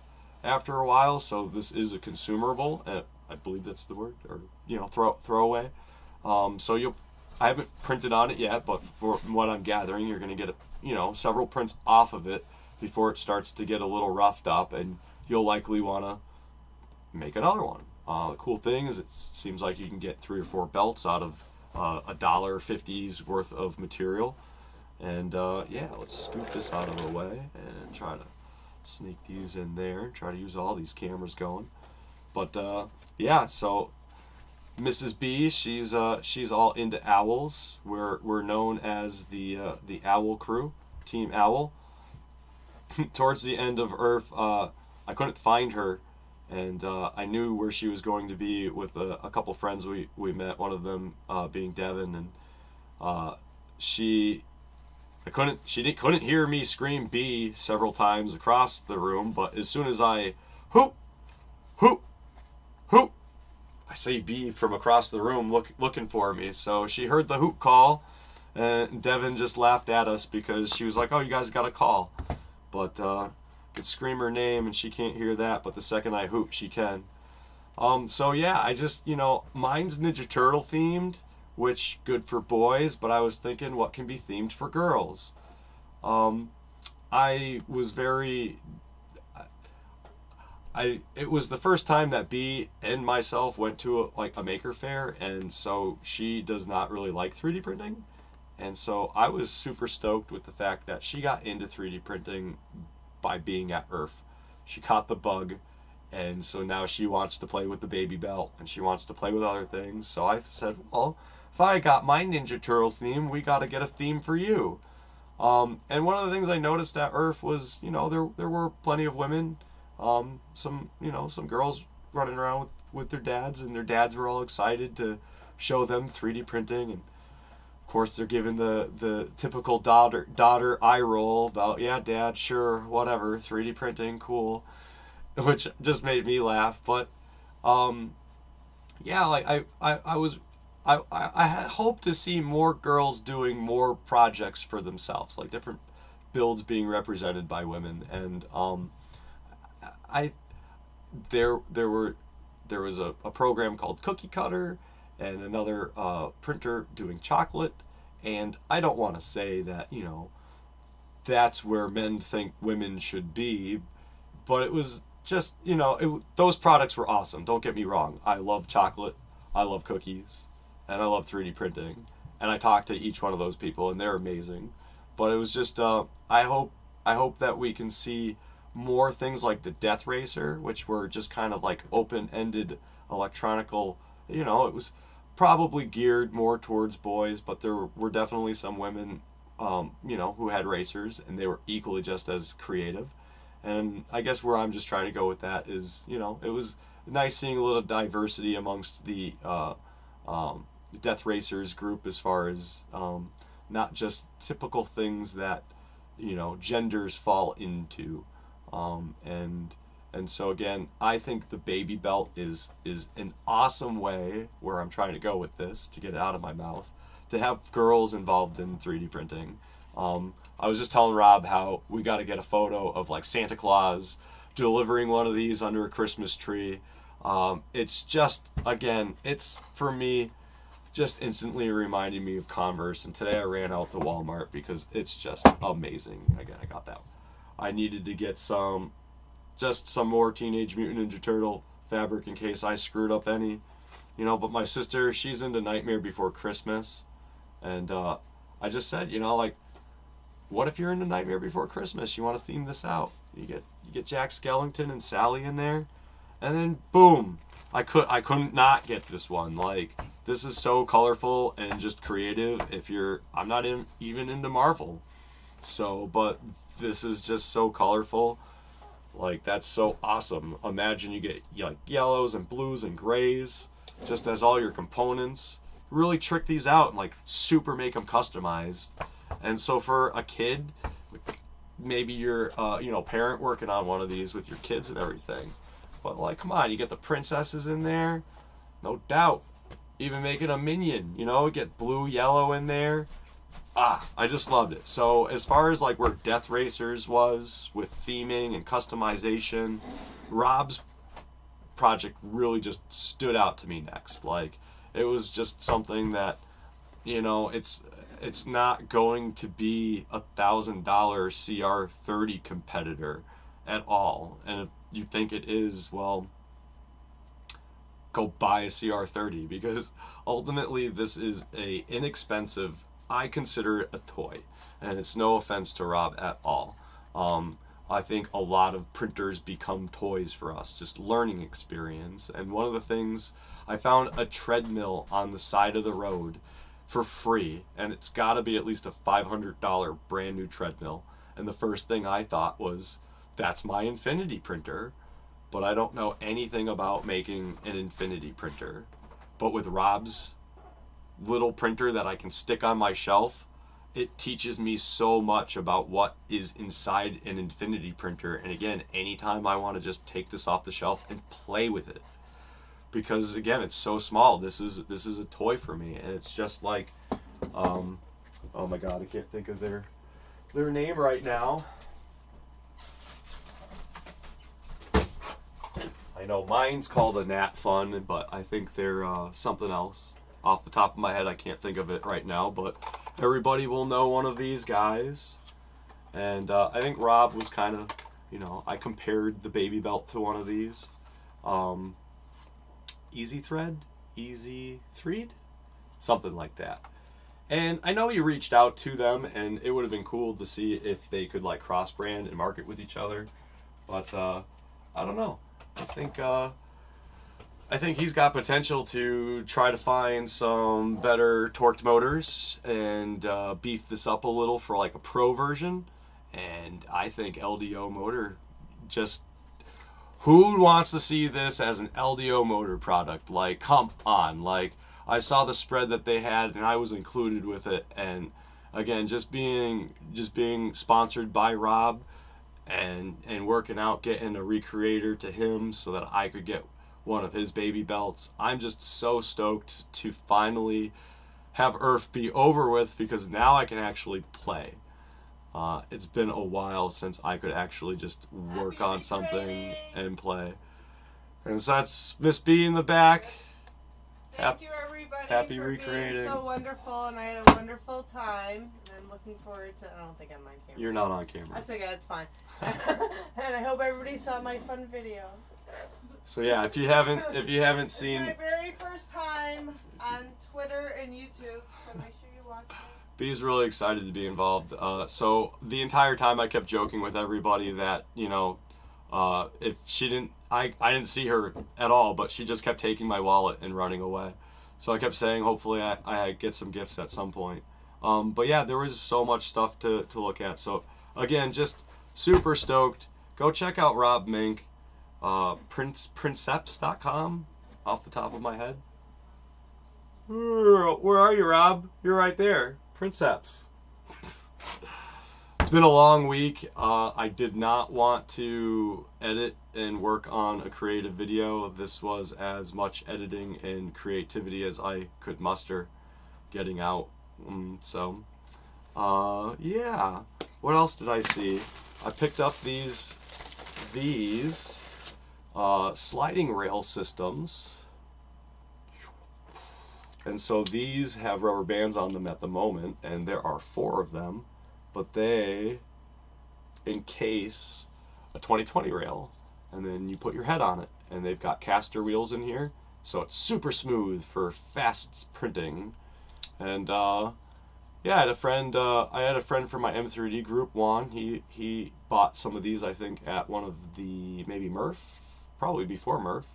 Speaker 1: after a while. So this is a consumable. I believe that's the word, or throw away. So I haven't printed on it yet, but from what I'm gathering, you're going to get several prints off of it before it starts to get a little roughed up, and you'll likely want to make another one. The cool thing is it seems like you can get 3 or 4 belts out of $1.50's worth of material. And yeah, let's scoop this out of the way and try to sneak these in there. Try to use all these cameras going. But yeah, so Mrs. B, she's all into owls. We're known as the Owl Crew, Team Owl. Towards the end of ERRF, I couldn't find her, and I knew where she was going to be with a couple friends we met. One of them being Devin, and she couldn't hear me scream B several times across the room, but as soon as I hoop, hoop, hoop, I say B from across the room looking for me. So she heard the hoop call, and Devin just laughed at us because she was like, "Oh, you guys got a call." But could scream her name and she can't hear that, but the second I hoop, she can. So yeah, I just, mine's Ninja Turtle themed, which good for boys, but I was thinking what can be themed for girls. I was very, it was the first time that B and myself went to a maker fair, and so she does not really like 3D printing. And so I was super stoked with the fact that she got into 3D printing by being at ERRF. She caught the bug, and so now she wants to play with the baby belt, and she wants to play with other things. So I said, well, if I got my Ninja Turtle theme, we got to get a theme for you. And one of the things I noticed at ERRF was, there were plenty of women, some girls running around with their dads, and their dads were all excited to show them 3D printing. And of course, they're giving the typical daughter eye roll about, yeah, dad, sure, whatever, 3D printing, cool, which just made me laugh. But yeah, I hope to see more girls doing more projects for themselves, like different builds being represented by women. And there was a program called Cookie Cutter, and another printer doing chocolate, and I don't want to say that that's where men think women should be, but it was just those products were awesome. Don't get me wrong, I love chocolate, I love cookies, and I love 3D printing, and I talked to each one of those people, and they're amazing. But it was just I hope that we can see more things like the Death Racer, which were just kind of like open-ended electronical. It was probably geared more towards boys, but there were definitely some women, who had racers, and they were equally just as creative. And I guess where I'm just trying to go with that is, it was nice seeing a little diversity amongst the Death Racers group, as far as not just typical things that, genders fall into. And so again, I think the baby belt is an awesome way, where I'm trying to go with this, to get it out of my mouth, to have girls involved in 3D printing. I was just telling Rob how we got to get a photo of like Santa Claus delivering one of these under a Christmas tree. It's just, again, it's for me just instantly reminding me of Converse. And today I ran out to Walmart because it's just amazing. Again, I got that. I needed to get some more Teenage Mutant Ninja Turtle fabric in case I screwed up any. But my sister, she's into Nightmare Before Christmas. And I just said, what if you're into Nightmare Before Christmas? You want to theme this out. You get Jack Skellington and Sally in there. And then, boom. I couldn't not get this one. Like, this is so colorful and just creative. I'm not even into Marvel. So, but this is just so colorful. Like, that's so awesome. Imagine you get like yellows and blues and grays just as all your components. Really trick these out and like super make them customized. And so for a kid, maybe you're parent working on one of these with your kids and everything. But like, come on, you get the princesses in there, no doubt. Even making a minion, you know, get blue, yellow in there. I just loved it. So as far as like where Death Racers was with theming and customization, Rob's project really just stood out to me next. Like, it was just something that, you know, it's not going to be $1,000 CR30 competitor at all. And if you think it is, well, go buy a CR30, because ultimately this is a inexpensive, I consider it a toy, and it's no offense to Rob at all. I think a lot of printers become toys for us, just learning experience. And one of the things, I found a treadmill on the side of the road for free, and it's got to be at least a $500 brand new treadmill. And the first thing I thought was, that's my Infinity printer. But I don't know anything about making an Infinity printer. But with Rob's little printer that I can stick on my shelf, it teaches me so much about what is inside an Infinity printer. And again, anytime I want to just take this off the shelf and play with it, because again, it's so small. This is a toy for me, and it's just like, oh my God, I can't think of their name right now. I know mine's called a Nat Fun, but I think they're something else. Off the top of my head, I can't think of it right now, but everybody will know one of these guys. And I think Rob was kind of, you know, I compared the baby belt to one of these. Easy Thread? Easy Thread? Something like that. And I know he reached out to them, and it would have been cool to see if they could like cross-brand and market with each other. But I don't know. I think he's got potential to try to find some better torqued motors and beef this up a little for like a pro version. And I think LDO motor, just who wants to see this as an LDO motor product? Like, come on. Like, I saw the spread that they had and I was included with it. And again, just being sponsored by Rob and working out, getting a Recreator to him so that I could get one of his baby belts. I'm just so stoked to finally have ERRF be over with, because now I can actually play. It's been a while since I could actually just work on something and play. And so that's Miss B in the back.
Speaker 2: Thank you, everybody,
Speaker 1: happy
Speaker 2: for
Speaker 1: recreating.
Speaker 2: Being so wonderful, and I had a wonderful time. And I'm looking forward to. I don't think I'm on camera.
Speaker 1: You're not on camera.
Speaker 2: That's okay. That's fine. And I hope everybody saw my fun video.
Speaker 1: So yeah, if you haven't seen,
Speaker 2: it's my very first time on Twitter and YouTube, so make sure you watch it.
Speaker 1: B's really excited to be involved. So the entire time I kept joking with everybody that, you know, if she didn't, I didn't see her at all, but she just kept taking my wallet and running away. So I kept saying, hopefully I get some gifts at some point. But yeah, there was so much stuff to look at. So again, just super stoked. Go check out Rob Mink. Printables.com off the top of my head. Where are you, Rob? You're right there. Printables. It's been a long week. I did not want to edit and work on a creative video. This was as much editing and creativity as I could muster getting out. Yeah. What else did I see? I picked up these sliding rail systems. And so these have rubber bands on them at the moment, and there are 4 of them, but they encase a 2020 rail, and then you put your head on it, and they've got caster wheels in here, so it's super smooth for fast printing. And yeah, I had a friend from my M3D group, Juan. He bought some of these, I think, at one of the, maybe Murph, probably before Murph.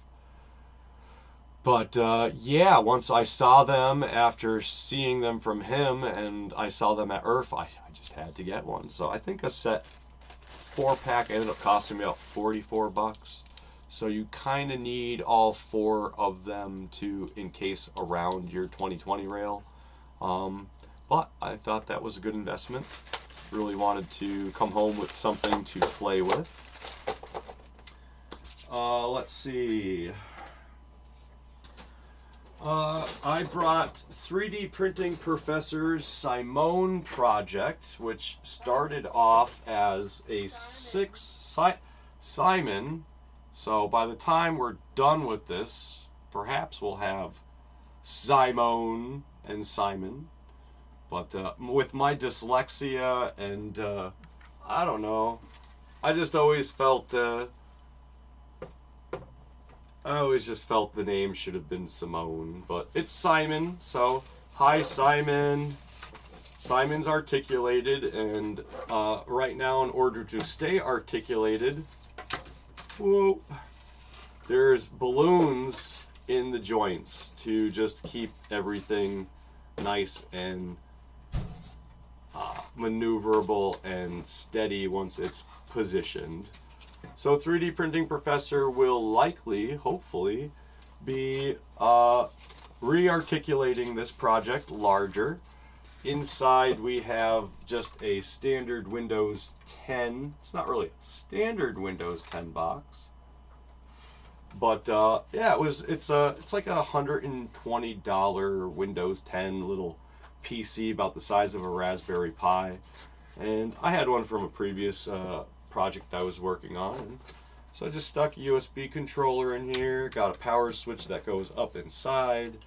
Speaker 1: But yeah, once I saw them after seeing them from him, and I saw them at ERRF, I just had to get one. So I think a set 4-pack ended up costing me about $44. So you kind of need all 4 of them to encase around your 2020 rail. But I thought that was a good investment. Really wanted to come home with something to play with. Let's see. I brought 3D Printing Professor's Simone project, which started off as a Simon. So by the time we're done with this, perhaps we'll have Simone and Simon. But with my dyslexia and I don't know, I just always felt the name should have been Simone, but it's Simon. So hi Simon. Simon's articulated, and right now, in order to stay articulated, whoa, there's balloons in the joints to just keep everything nice and maneuverable and steady once it's positioned. So 3D Printing Professor will likely, hopefully, be re-articulating this project larger. Inside we have just a standard Windows 10. It's not really a standard Windows 10 box, but yeah, it's like a $120 Windows 10 little PC about the size of a Raspberry Pi, and I had one from a previous project I was working on. So I just stuck a USB controller in here, got a power switch that goes up inside.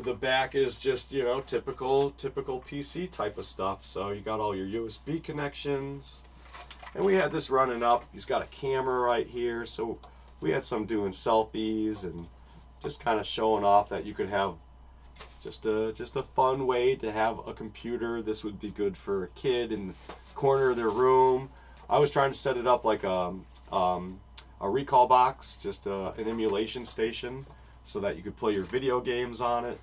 Speaker 1: The back is just, you know, typical PC type of stuff. So you got all your USB connections. And we had this running up. He's got a camera right here. So we had some doing selfies and just kind of showing off that you could have just a fun way to have a computer. This would be good for a kid in the corner of their room. I was trying to set it up like a recall box, just an emulation station, so that you could play your video games on it.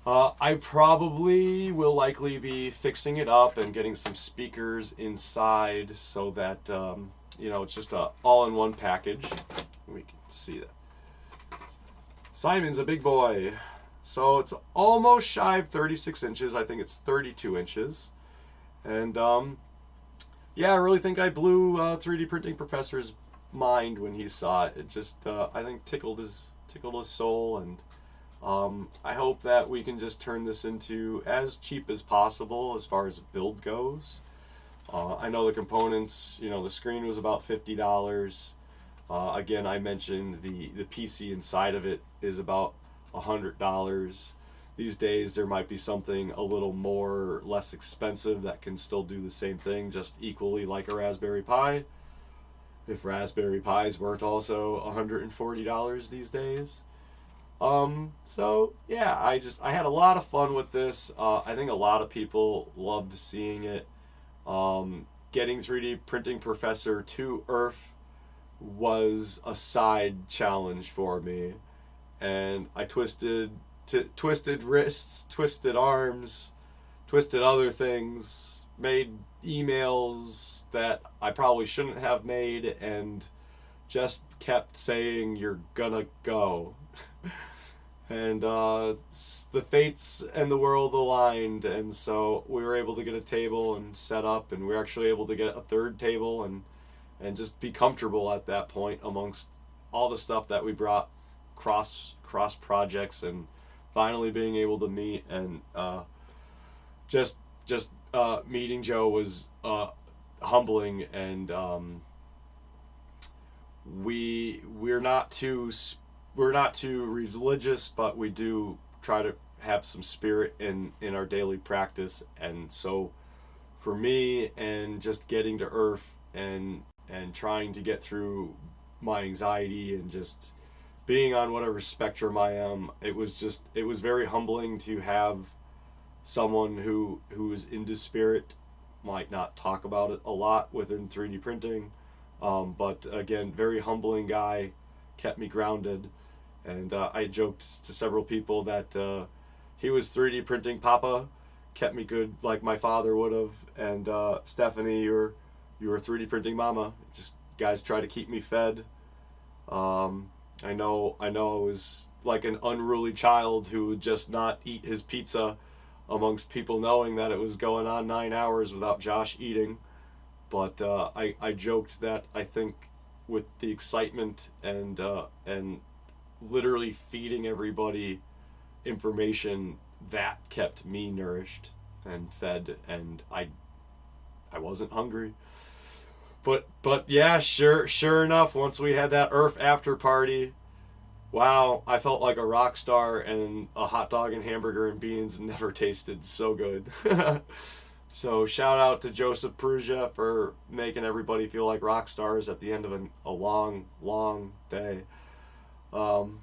Speaker 1: I probably will likely be fixing it up and getting some speakers inside so that you know, it's just a all-in-one package. We can see that. Simon's a big boy. So it's almost shy of 36 inches. I think it's 32 inches. And yeah, I really think I blew 3D Printing Professor's mind when he saw it. It just, I think, tickled his soul, and I hope that we can just turn this into as cheap as possible as far as build goes. I know the components, you know, the screen was about $50. Again, I mentioned the PC inside of it is about $100. These days there might be something a little more less expensive that can still do the same thing just equally like a Raspberry Pi, if Raspberry Pis weren't also $140 these days. So yeah, I had a lot of fun with this. I think a lot of people loved seeing it. Getting 3D Printing Professor to ERRF was a side challenge for me, and I twisted wrists, twisted arms, twisted other things, made emails that I probably shouldn't have made, and just kept saying, "You're gonna go." And the fates and the world aligned, and so we were able to get a table and set up, and we were actually able to get a third table and just be comfortable at that point amongst all the stuff that we brought cross projects, and finally being able to meet, and just meeting Joe was humbling, and we're not too religious, but we do try to have some spirit in our daily practice. And so for me, and just getting to ERRF and trying to get through my anxiety and just being on whatever spectrum I am, it was very humbling to have someone who is into spirit. Might not talk about it a lot within 3D printing, but again, very humbling guy, kept me grounded. And I joked to several people that he was 3D printing Papa, kept me good like my father would have. And Stephanie, you were 3D printing Mama. Just guys try to keep me fed. I know I was like an unruly child who would just not eat his pizza amongst people knowing that it was going on 9 hours without Josh eating. But I joked that I think with the excitement and literally feeding everybody information that kept me nourished and fed, and I wasn't hungry. But yeah, sure enough, once we had that ERRF after party, wow, I felt like a rock star, and a hot dog and hamburger and beans never tasted so good. So shout out to Joseph Prusia for making everybody feel like rock stars at the end of a long day. Um,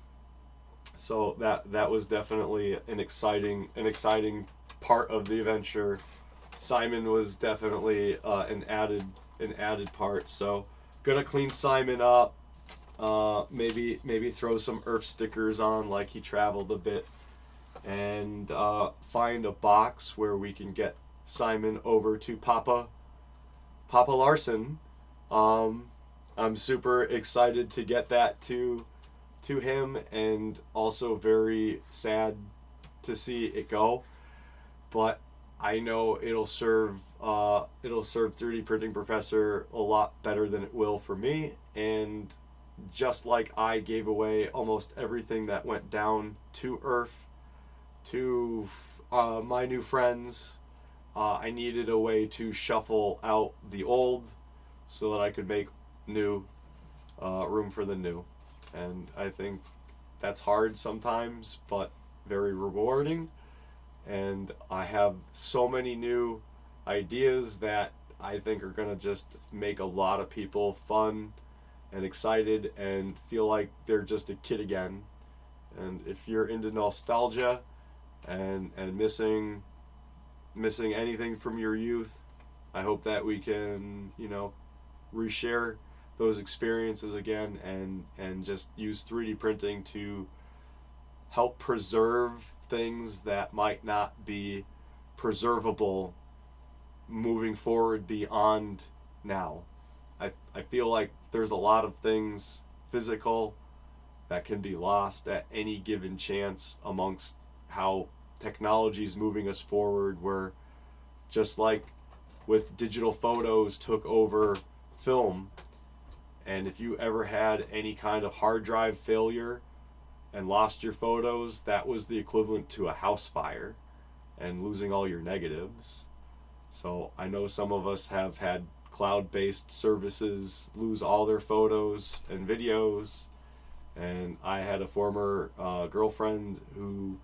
Speaker 1: so that was definitely an exciting part of the adventure. Simon was definitely an added part. So gonna clean Simon up. Maybe throw some ERRF stickers on like he traveled a bit, and find a box where we can get Simon over to Papa Larson. I'm super excited to get that to him, and also very sad to see it go. But I know it'll serve 3D Printing Professor a lot better than it will for me. And just like I gave away almost everything that went down to ERRF to my new friends, I needed a way to shuffle out the old so that I could make new, room for the new. And I think that's hard sometimes, but very rewarding. And I have so many new ideas that I think are going to just make a lot of people fun and excited and feel like they're just a kid again. And if you're into nostalgia and missing anything from your youth, I hope that we can, reshare those experiences again, and just use 3D printing to help preserve things that might not be preservable moving forward beyond now. I feel like there's a lot of things physical that can be lost at any given chance amongst how technology is moving us forward, where just like with digital photos took over film, and if you ever had any kind of hard drive failure and lost your photos, that was the equivalent to a house fire and losing all your negatives. So I know some of us have had cloud-based services lose all their photos and videos, and I had a former girlfriend who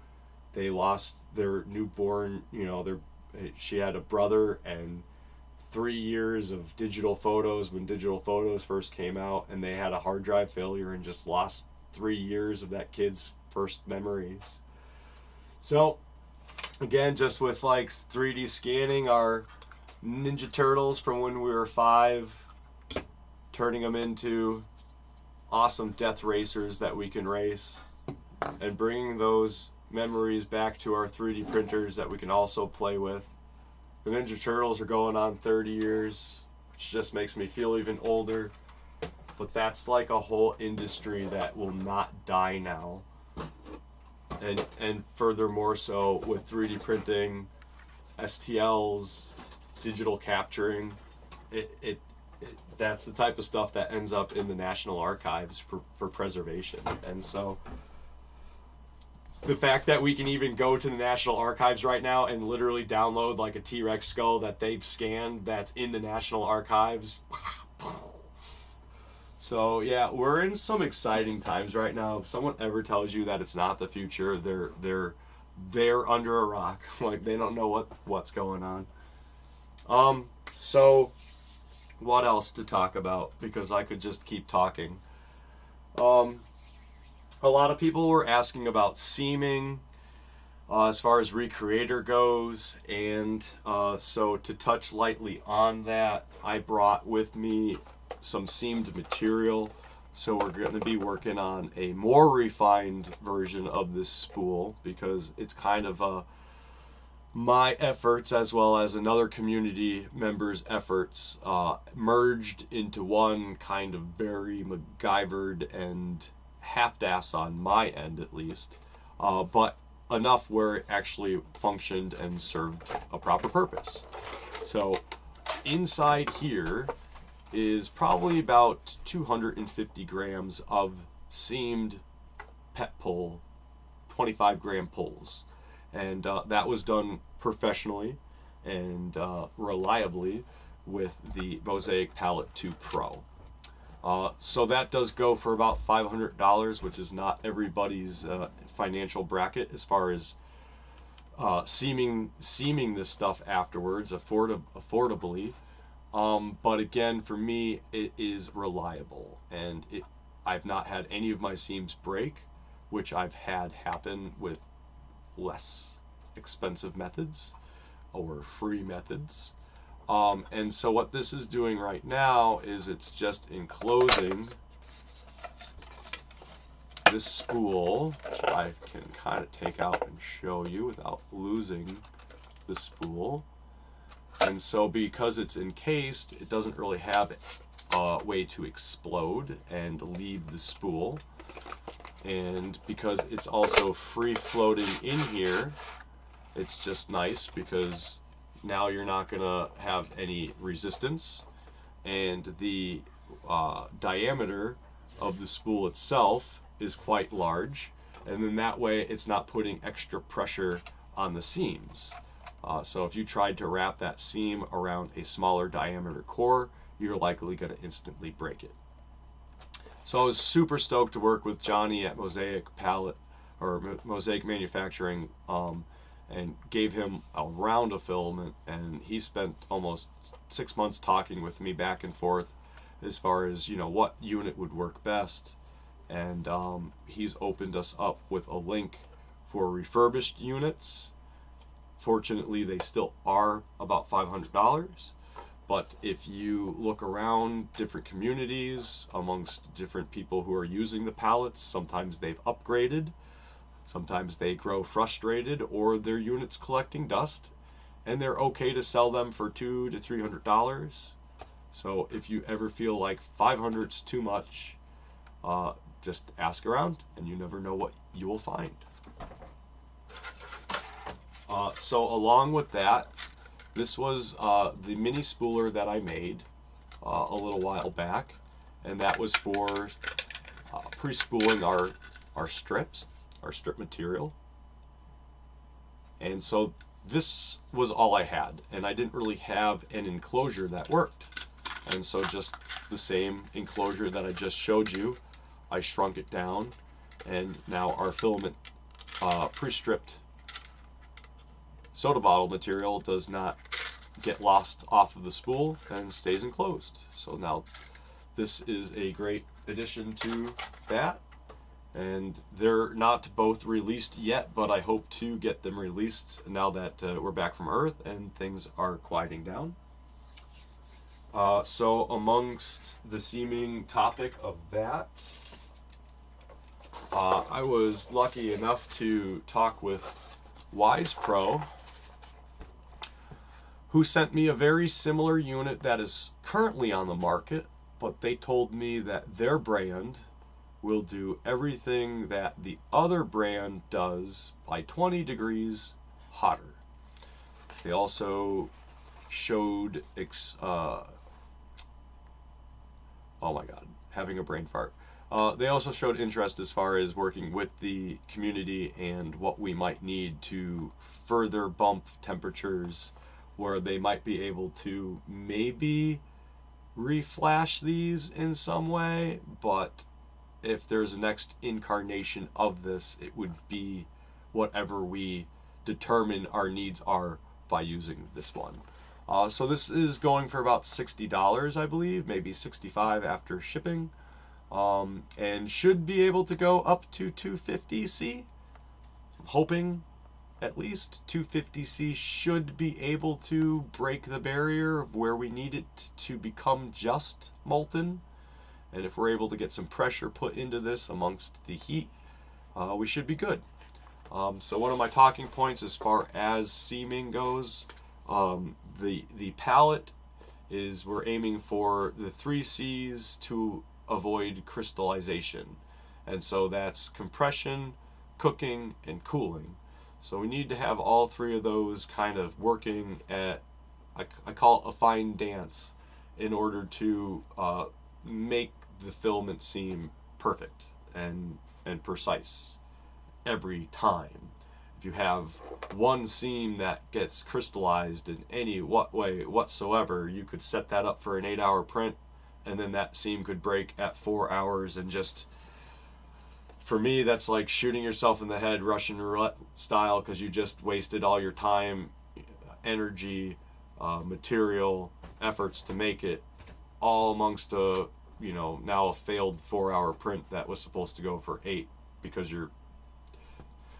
Speaker 1: they lost their newborn, she had a brother and 3 years of digital photos when digital photos first came out, and they had a hard drive failure and just lost 3 years of that kid's first memories. So again, just with like 3D scanning our Ninja Turtles from when we were 5, turning them into awesome death racers that we can race, and bringing those memories back to our 3D printers that we can also play with. The Ninja Turtles are going on 30 years, which just makes me feel even older. But that's like a whole industry that will not die now. And furthermore so with 3D printing, STLs, digital capturing, that's the type of stuff that ends up in the National Archives for preservation. And so the fact that we can even go to the National Archives right now and literally download like a T-Rex skull that they've scanned that's in the National Archives. So yeah, we're in some exciting times right now. If someone ever tells you that it's not the future, they're under a rock. Like they don't know what's going on. So what else to talk about? Because I could just keep talking. A lot of people were asking about seaming as far as Recreator goes, and so to touch lightly on that, I brought with me some seamed material. So we're going to be working on a more refined version of this spool, because it's kind of my efforts as well as another community member's efforts merged into one kind of very MacGyvered and half-ass on my end at least, but enough where it actually functioned and served a proper purpose. So inside here is probably about 250 grams of seamed pet pull 25-gram pulls, and that was done professionally and reliably with the Mosaic Palette 2 Pro. So that does go for about $500, which is not everybody's financial bracket as far as seaming this stuff afterwards affordably. But again, for me, it is reliable, and I've not had any of my seams break, which I've had happen with less expensive methods or free methods. And so what this is doing right now is it's just enclosing this spool, which I can kind of take out and show you without losing the spool. And so because it's encased, it doesn't really have a way to explode and leave the spool. And because it's also free floating in here, it's just nice because now you're not going to have any resistance. And the diameter of the spool itself is quite large. And then that way it's not putting extra pressure on the seams. So if you tried to wrap that seam around a smaller diameter core, you're likely going to instantly break it. So I was super stoked to work with Johnny at Mosaic Palette, or Mosaic Manufacturing, and gave him a round of filament, and he spent almost 6 months talking with me back and forth as far as, you know, what unit would work best. And he's opened us up with a link for refurbished units. Fortunately, they still are about $500, but if you look around different communities amongst different people who are using the palettes, sometimes they've upgraded, sometimes they grow frustrated, or their unit's collecting dust, and they're okay to sell them for $200 to $300. So if you ever feel like 500's too much, just ask around, and you never know what you will find. So along with that, this was the mini spooler that I made a little while back, and that was for pre-spooling our strips, our strip material. And so this was all I had, and I didn't really have an enclosure that worked. And so just the same enclosure that I just showed you, I shrunk it down, and now our filament pre-stripped soda bottle material does not get lost off of the spool and stays enclosed. So now this is a great addition to that, and they're not both released yet, but I hope to get them released now that we're back from Earth and things are quieting down. So amongst the seaming topic of that, I was lucky enough to talk with Wise Pro, who sent me a very similar unit that is currently on the market, but they told me that their brand will do everything that the other brand does by 20 degrees hotter. They also showed, oh my god, having a brain fart. They also showed interest as far as working with the community and what we might need to further bump temperatures, where they might be able to maybe reflash these in some way, but if there's a next incarnation of this, it would be whatever we determine our needs are by using this one. So this is going for about $60, I believe, maybe $65 after shipping, and should be able to go up to 250C. I'm hoping at least 250C should be able to break the barrier of where we need it to become just molten. And if we're able to get some pressure put into this amongst the heat, we should be good. So one of my talking points as far as seaming goes, the palette is we're aiming for the 3 C's to avoid crystallization. And so that's compression, cooking, and cooling. So we need to have all 3 of those kind of working at, I call it a fine dance, in order to make the filament seam perfect and precise every time. If you have one seam that gets crystallized in any way whatsoever, you could set that up for an 8-hour print, and then that seam could break at 4 hours, and just, for me, that's like shooting yourself in the head Russian roulette style, because you just wasted all your time, energy, material, efforts to make it, all amongst a, now a failed 4-hour print that was supposed to go for 8, because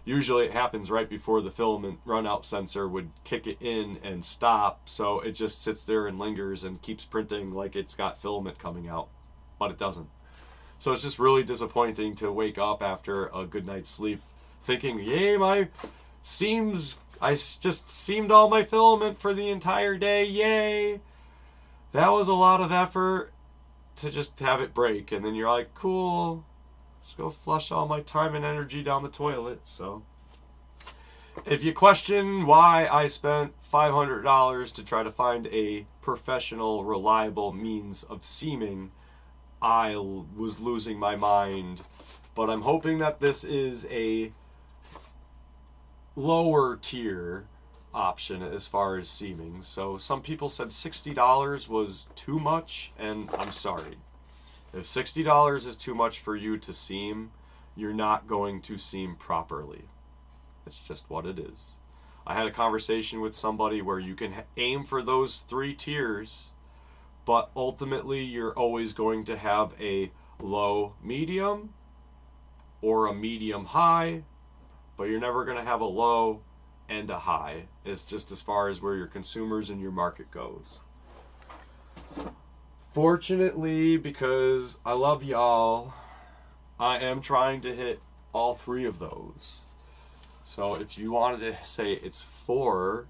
Speaker 1: usually it happens right before the filament runout sensor would kick it in and stop, so it just sits there and lingers and keeps printing like it's got filament coming out, but it doesn't. So it's just really disappointing to wake up after a good night's sleep thinking, yay, my seams, I just seamed all my filament for the entire day, yay! That was a lot of effort to just have it break, and then you're like, cool, just go flush all my time and energy down the toilet. So if you question why I spent $500 to try to find a professional, reliable means of seaming, I was losing my mind. But I'm hoping that this is a lower tier option as far as seaming. So some people said $60 was too much, and I'm sorry. If $60 is too much for you to seam, you're not going to seam properly. It's just what it is. I had a conversation with somebody where you can aim for those 3 tiers, but ultimately you're always going to have a low medium or a medium high, but you're never going to have a low and a high. It's just as far as where your consumers and your market goes. Fortunately, because I love y'all, I am trying to hit all 3 of those. So if you wanted to say it's 4,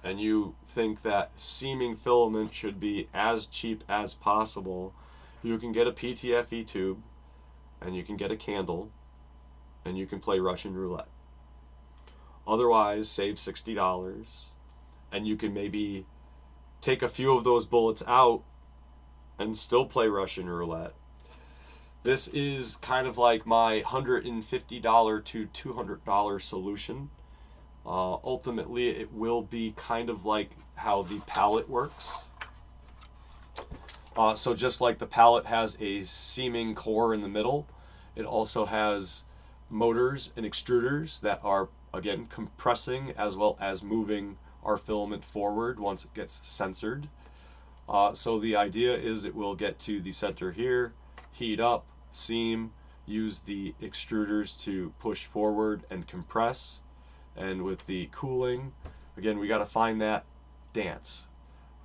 Speaker 1: and you think that seaming filament should be as cheap as possible, you can get a PTFE tube, and you can get a candle, and you can play Russian roulette. Otherwise, save $60, and you can maybe take a few of those bullets out and still play Russian roulette. This is kind of like my $150 to $200 solution. Ultimately, it will be kind of like how the palette works. So just like the palette has a seaming core in the middle, it also has motors and extruders that are, again, compressing as well as moving our filament forward once it gets censored. So the idea is it will get to the center here, heat up, seam, use the extruders to push forward and compress. And with the cooling, again, we got to find that dance.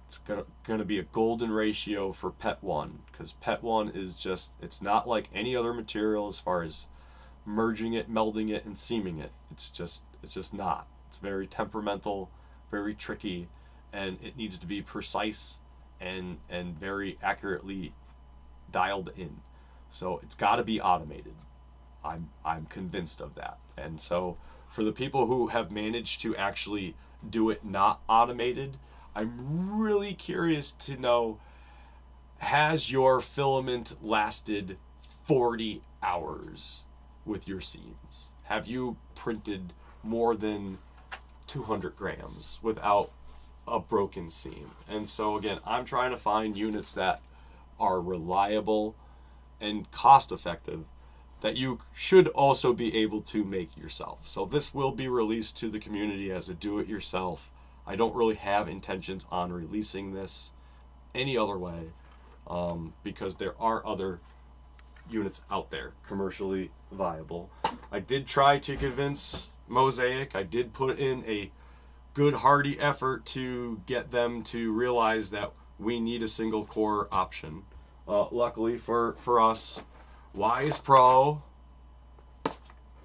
Speaker 1: It's going to be a golden ratio for PET 1, because PET 1 is just, it's not like any other material as far as merging it, melding it, and seaming it. It's just not. It's very temperamental, very tricky, and it needs to be precise and very accurately dialed in. So it's got to be automated. I'm convinced of that. And so for the people who have managed to actually do it not automated, I'm really curious to know, has your filament lasted 40 hours with your seams? Have you printed more than 200 grams without a broken seam? And so again, I'm trying to find units that are reliable and cost effective that you should also be able to make yourself. So this will be released to the community as a do-it-yourself. I don't really have intentions on releasing this any other way, because there are other units out there commercially viable. I did try to convince Mosaic. I did put in a good hearty effort to get them to realize that we need a single core option. Luckily for us, Wise Pro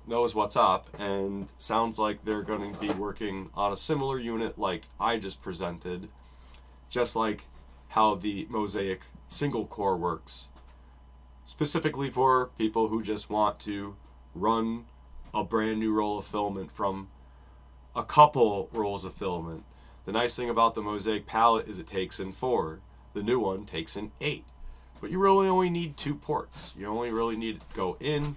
Speaker 1: knows what's up, and sounds like they're going to be working on a similar unit like I just presented, just like how the Mosaic single core works, specifically for people who just want to run a brand new roll of filament from a couple rolls of filament. The nice thing about the Mosaic palette is it takes in 4. The new one takes an 8. But you really only need 2 ports. You only really need to go in,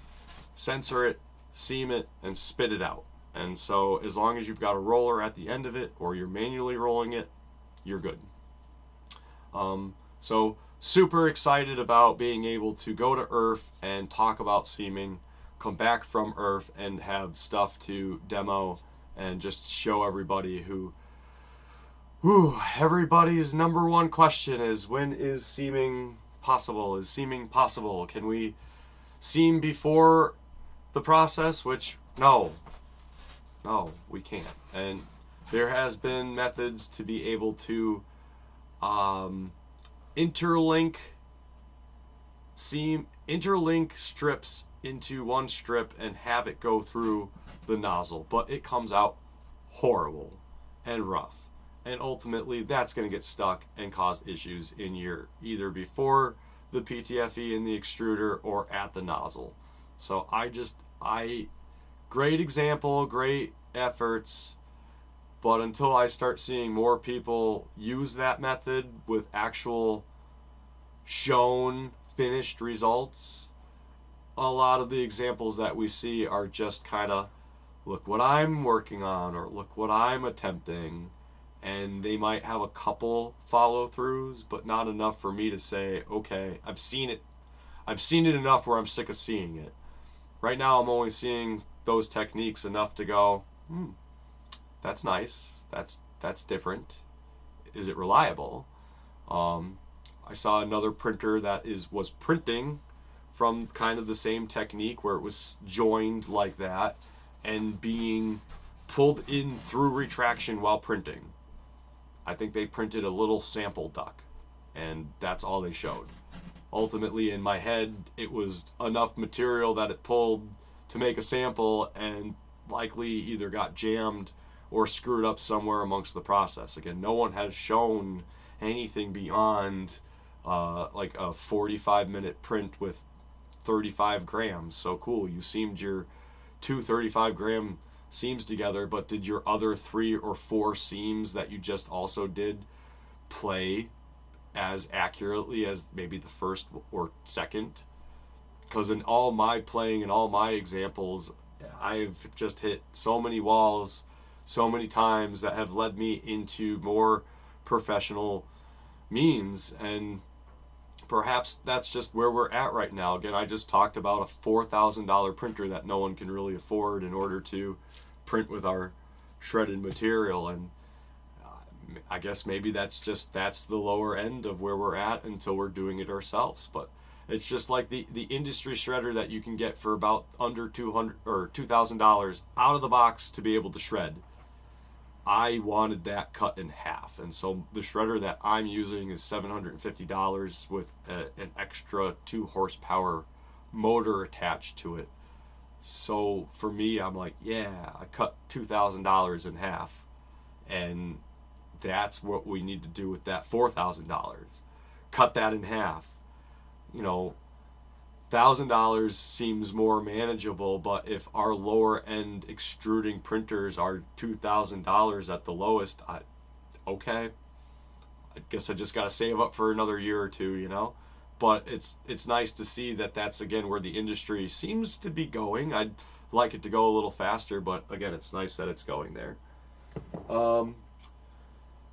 Speaker 1: sensor it, seam it, and spit it out. And so as long as you've got a roller at the end of it, or you're manually rolling it, you're good. So super excited about being able to go to ERRF and talk about seaming, come back from ERRF and have stuff to demo and just show everybody everybody's number one question is, when is seaming possible? Is seaming possible? Can we seam before the process? Which, no, we can't. And there has been methods to be able to interlink strips into one strip and have it go through the nozzle, but it comes out horrible and rough, and ultimately that's going to get stuck and cause issues in your, either before the PTFE in the extruder or at the nozzle. So great example, great efforts, but until I start seeing more people use that method with actual shown finished results, a lot of the examples that we see are just kind of, look what I'm working on, or look what I'm attempting, and they might have a couple follow-throughs, but not enough for me to say, okay, I've seen it enough where I'm sick of seeing it. Right now I'm only seeing those techniques enough to go, that's nice, that's different. Is it reliable? I saw another printer that was printing from kind of the same technique, where it was joined like that and being pulled in through retraction while printing. I think they printed a little sample duck, and that's all they showed. Ultimately, in my head, it was enough material that it pulled to make a sample, and likely either got jammed or screwed up somewhere amongst the process. Again, no one has shown anything beyond like a 45-minute print with 35 grams. So cool, you seamed your 2 35-gram seams together, but did your other 3 or 4 seams that you just also did play as accurately as maybe the first or second? Because in all my playing and all my examples, I've just hit so many walls so many times that have led me into more professional means, and perhaps that's just where we're at right now. Again, I just talked about a $4,000 printer that no one can really afford in order to print with our shredded material, and I guess maybe that's the lower end of where we're at until we're doing it ourselves. But it's just like the industry shredder that you can get for about under $200 or $2,000 out of the box to be able to shred. I wanted that cut in half, and so the shredder that I'm using is $750 with an extra 2 horsepower motor attached to it. So for me, I'm like, yeah, I cut $2,000 in half, and that's what we need to do with that $4,000. Cut that in half. You know, $1,000 seems more manageable, but if our lower end extruding printers are $2,000 at the lowest, okay, I guess I just got to save up for another year or two, you know. But it's nice to see that that's again where the industry seems to be going. I'd like it to go a little faster, but again, it's nice that it's going there.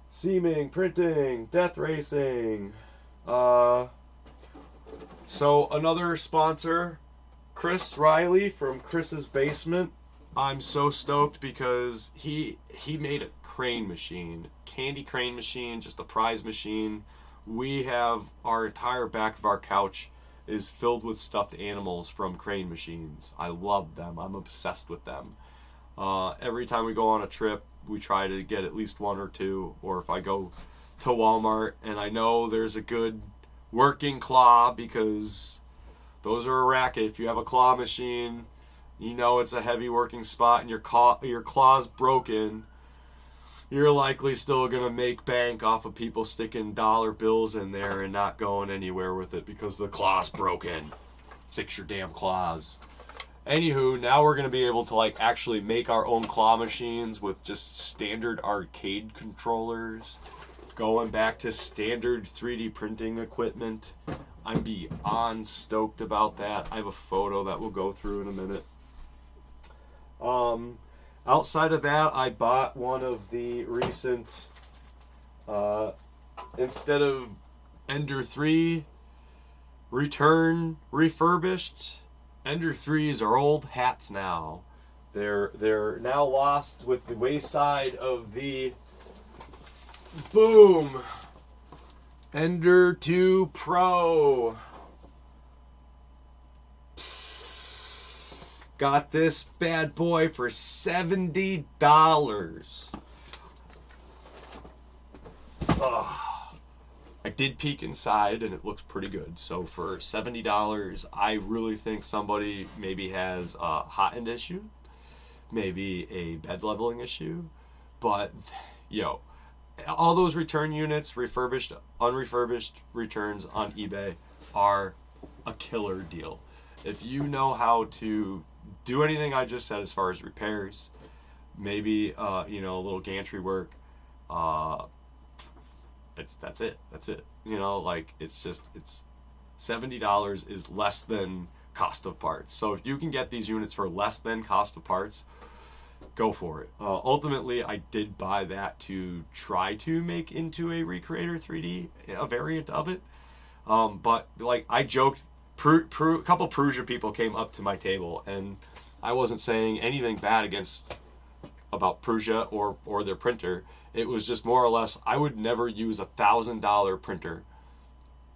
Speaker 1: Seaming, printing, death racing. So another sponsor, Chris Riley from Chris's Basement. I'm so stoked because he made a crane machine, candy crane machine, just a prize machine. We have our entire back of our couch is filled with stuffed animals from crane machines. I love them. I'm obsessed with them. Every time we go on a trip, we try to get at least 1 or 2, or if I go to Walmart and I know there's a good working claw, because those are a racket. If you have a claw machine, you know it's a heavy working spot, and your claw's broken, you're likely still gonna make bank off of people sticking dollar bills in there and not going anywhere with it because the claw's broken. Fix your damn claws. Anywho, now we're gonna be able to like actually make our own claw machines with just standard arcade controllers going back to standard 3D printing equipment. I'm beyond stoked about that. I have a photo that we'll go through in a minute. Outside of that, I bought one of the recent, instead of Ender 3 return refurbished, Ender 3s are old hats now. They're now lost with the wayside of the boom Ender 2 Pro. Got this bad boy for $70. I did peek inside and it looks pretty good. So for $70, I really think somebody maybe has a hot end issue, maybe a bed leveling issue, but yo, all those return units, refurbished, unrefurbished returns on eBay are a killer deal. If you know how to do anything I just said as far as repairs, maybe you know, a little gantry work, that's it. You know, like it's $70 is less than cost of parts. So if you can get these units for less than cost of parts, go for it. Ultimately, I did buy that to try to make into a Recreator 3D, a variant of it. But like I joked, a couple Prusa people came up to my table, and I wasn't saying anything bad about Prusa or their printer. It was just more or less, I would never use $1,000 printer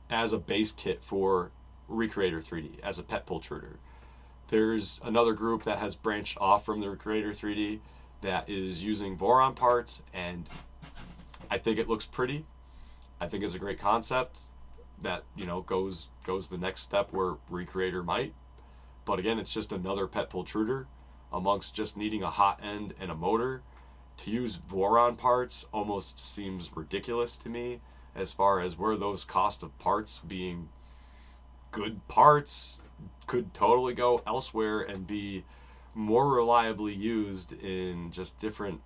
Speaker 1: as a base kit for Recreator 3D, as a pet pultruder. There's another group that has branched off from the Recreator 3D that is using Voron parts, and I think it looks pretty. I think it's a great concept that, you know, goes the next step where Recreator might. But again, it's just another pet pultruder amongst just needing a hot end and a motor. To use Voron parts almost seems ridiculous to me, as far as where those cost of parts being good parts could totally go elsewhere and be more reliably used in just different,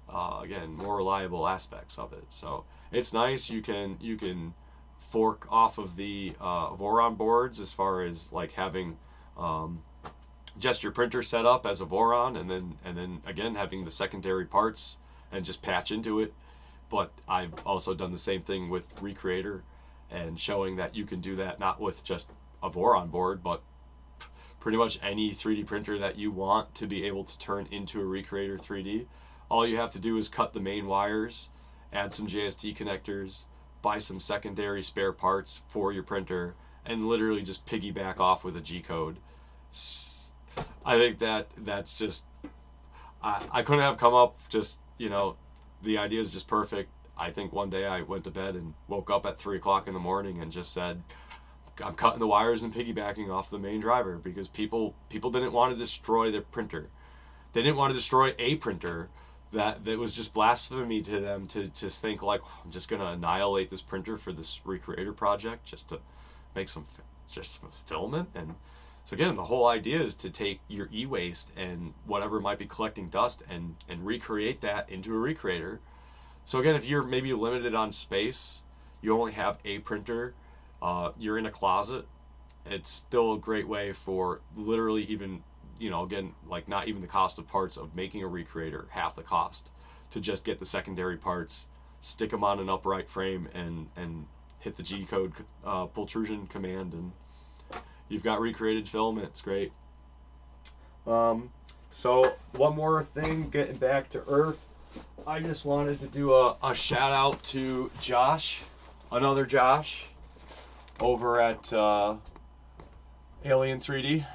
Speaker 1: again, more reliable aspects of it. So it's nice. You can fork off of the Voron boards as far as like having just your printer set up as a Voron, and then again having the secondary parts and just patch into it. But I've also done the same thing with Recreator, and showing that you can do that not with just a Voron board, but pretty much any 3D printer that you want to be able to turn into a Recreator 3D. All you have to do is cut the main wires, add some JST connectors, buy some secondary spare parts for your printer, and literally just piggyback off with a G-code. I think that's just, I couldn't have come up just, you know, the idea is just perfect. I think one day I went to bed and woke up at 3 o'clock in the morning and just said, I'm cutting the wires and piggybacking off the main driver, because people didn't want to destroy their printer. They didn't want to destroy a printer. That was just blasphemy to them to just think like, I'm just going to annihilate this printer for this Recreator project just to make some filament. And so again, the whole idea is to take your e-waste and whatever might be collecting dust and recreate that into a Recreator. So again, if you're maybe limited on space, you only have a printer, you're in a closet, it's still a great way for literally even, you know, again, like not even the cost of parts of making a Recreator, half the cost, to just get the secondary parts, stick them on an upright frame, and hit the G-code Pultrusion command, and you've got recreated filament. It's great. So one more thing, getting back to Earth, I just wanted to do a shout out to Josh, another Josh, over at Alien 3D.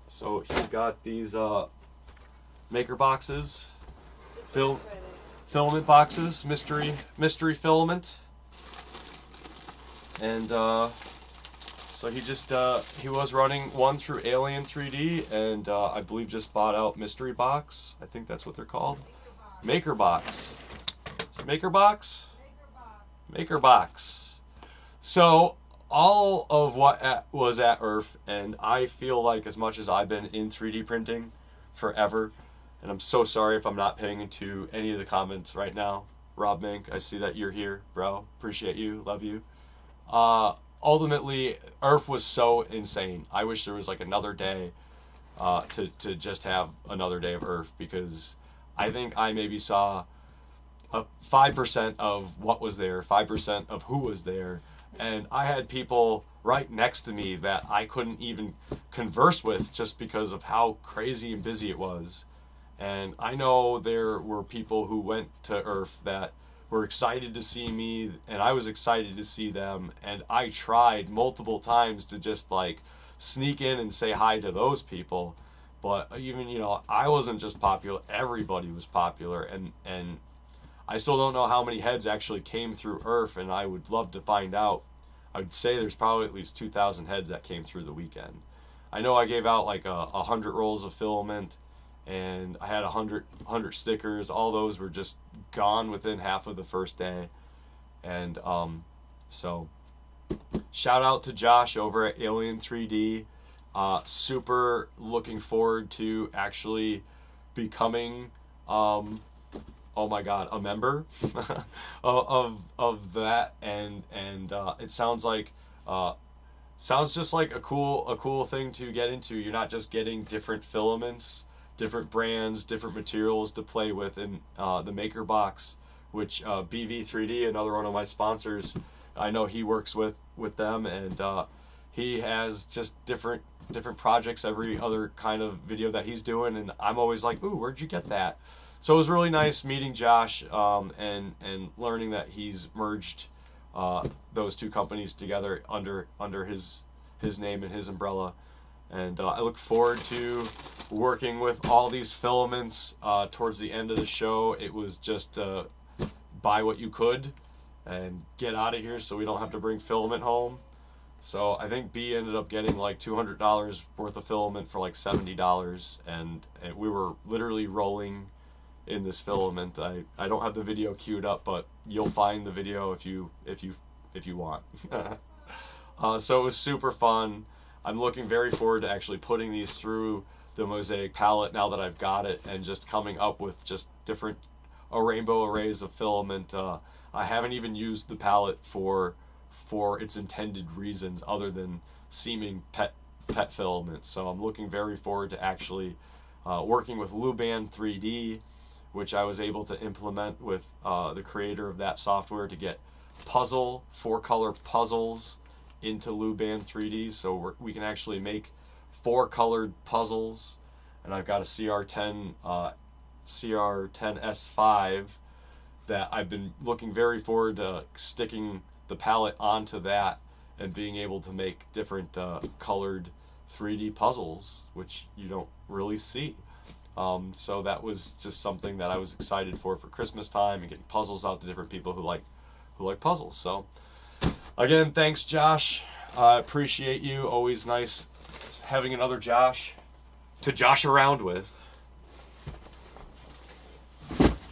Speaker 1: So he got these maker boxes, filament boxes, mystery filament, and so he just he was running one through Alien 3D, and I believe just bought out Mystery Box. I think that's what they're called. Maker Box. Is it Maker Box? Maker Box. So all of what was at ERRF, and I feel like as much as I've been in 3D printing forever, and I'm so sorry if I'm not paying into any of the comments right now, Rob Mink, I see that you're here, bro. Appreciate you. Love you. Ultimately, ERRF was so insane. I wish there was like another day to just have another day of ERRF, because I think I maybe saw 5% of what was there, 5% of who was there, and I had people right next to me that I couldn't even converse with just because of how crazy and busy it was. And I know there were people who went to ERRF that were excited to see me, and I was excited to see them, and I tried multiple times to just like sneak in and say hi to those people. But even, you know, I wasn't just popular, everybody was popular, and I still don't know how many heads actually came through ERRF, and I would love to find out. I would say there's probably at least 2,000 heads that came through the weekend. I know I gave out like 100 rolls of filament, and I had 100 stickers. All those were just gone within half of the first day. And so shout out to Josh over at Alien 3D. Super looking forward to actually becoming oh my god, a member of that, and it sounds like sounds just like a cool thing to get into. You're not just getting different filaments, different brands, different materials to play with in the Maker Box, which BV3D, another one of my sponsors, I know he works with them, and he has just different projects every other kind of video that he's doing, and I'm always like, ooh, where'd you get that? So it was really nice meeting Josh, and learning that he's merged those two companies together under his name and his umbrella. And I look forward to working with all these filaments towards the end of the show. It was just buy what you could and get out of here so we don't have to bring filament home. So I think B ended up getting like $200 worth of filament for like $70, and we were literally rolling in this filament. I don't have the video queued up, but you'll find the video if you want. So it was super fun. I'm looking very forward to actually putting these through the Mosaic palette now that I've got it, and just coming up with just different rainbow arrays of filament. I haven't even used the palette for its intended reasons other than seeming pet filament. So I'm looking very forward to actually working with Luban 3D, which I was able to implement with the creator of that software to get 4-color puzzles into Luban 3D, so we can actually make 4-colored puzzles. And I've got a CR10S5 that I've been looking very forward to sticking the palette onto that and being able to make different colored 3D puzzles, which you don't really see. So that was just something that I was excited for Christmas time, and getting puzzles out to different people who like puzzles. So again, thanks Josh. I appreciate you. Always nice having another Josh to josh around with.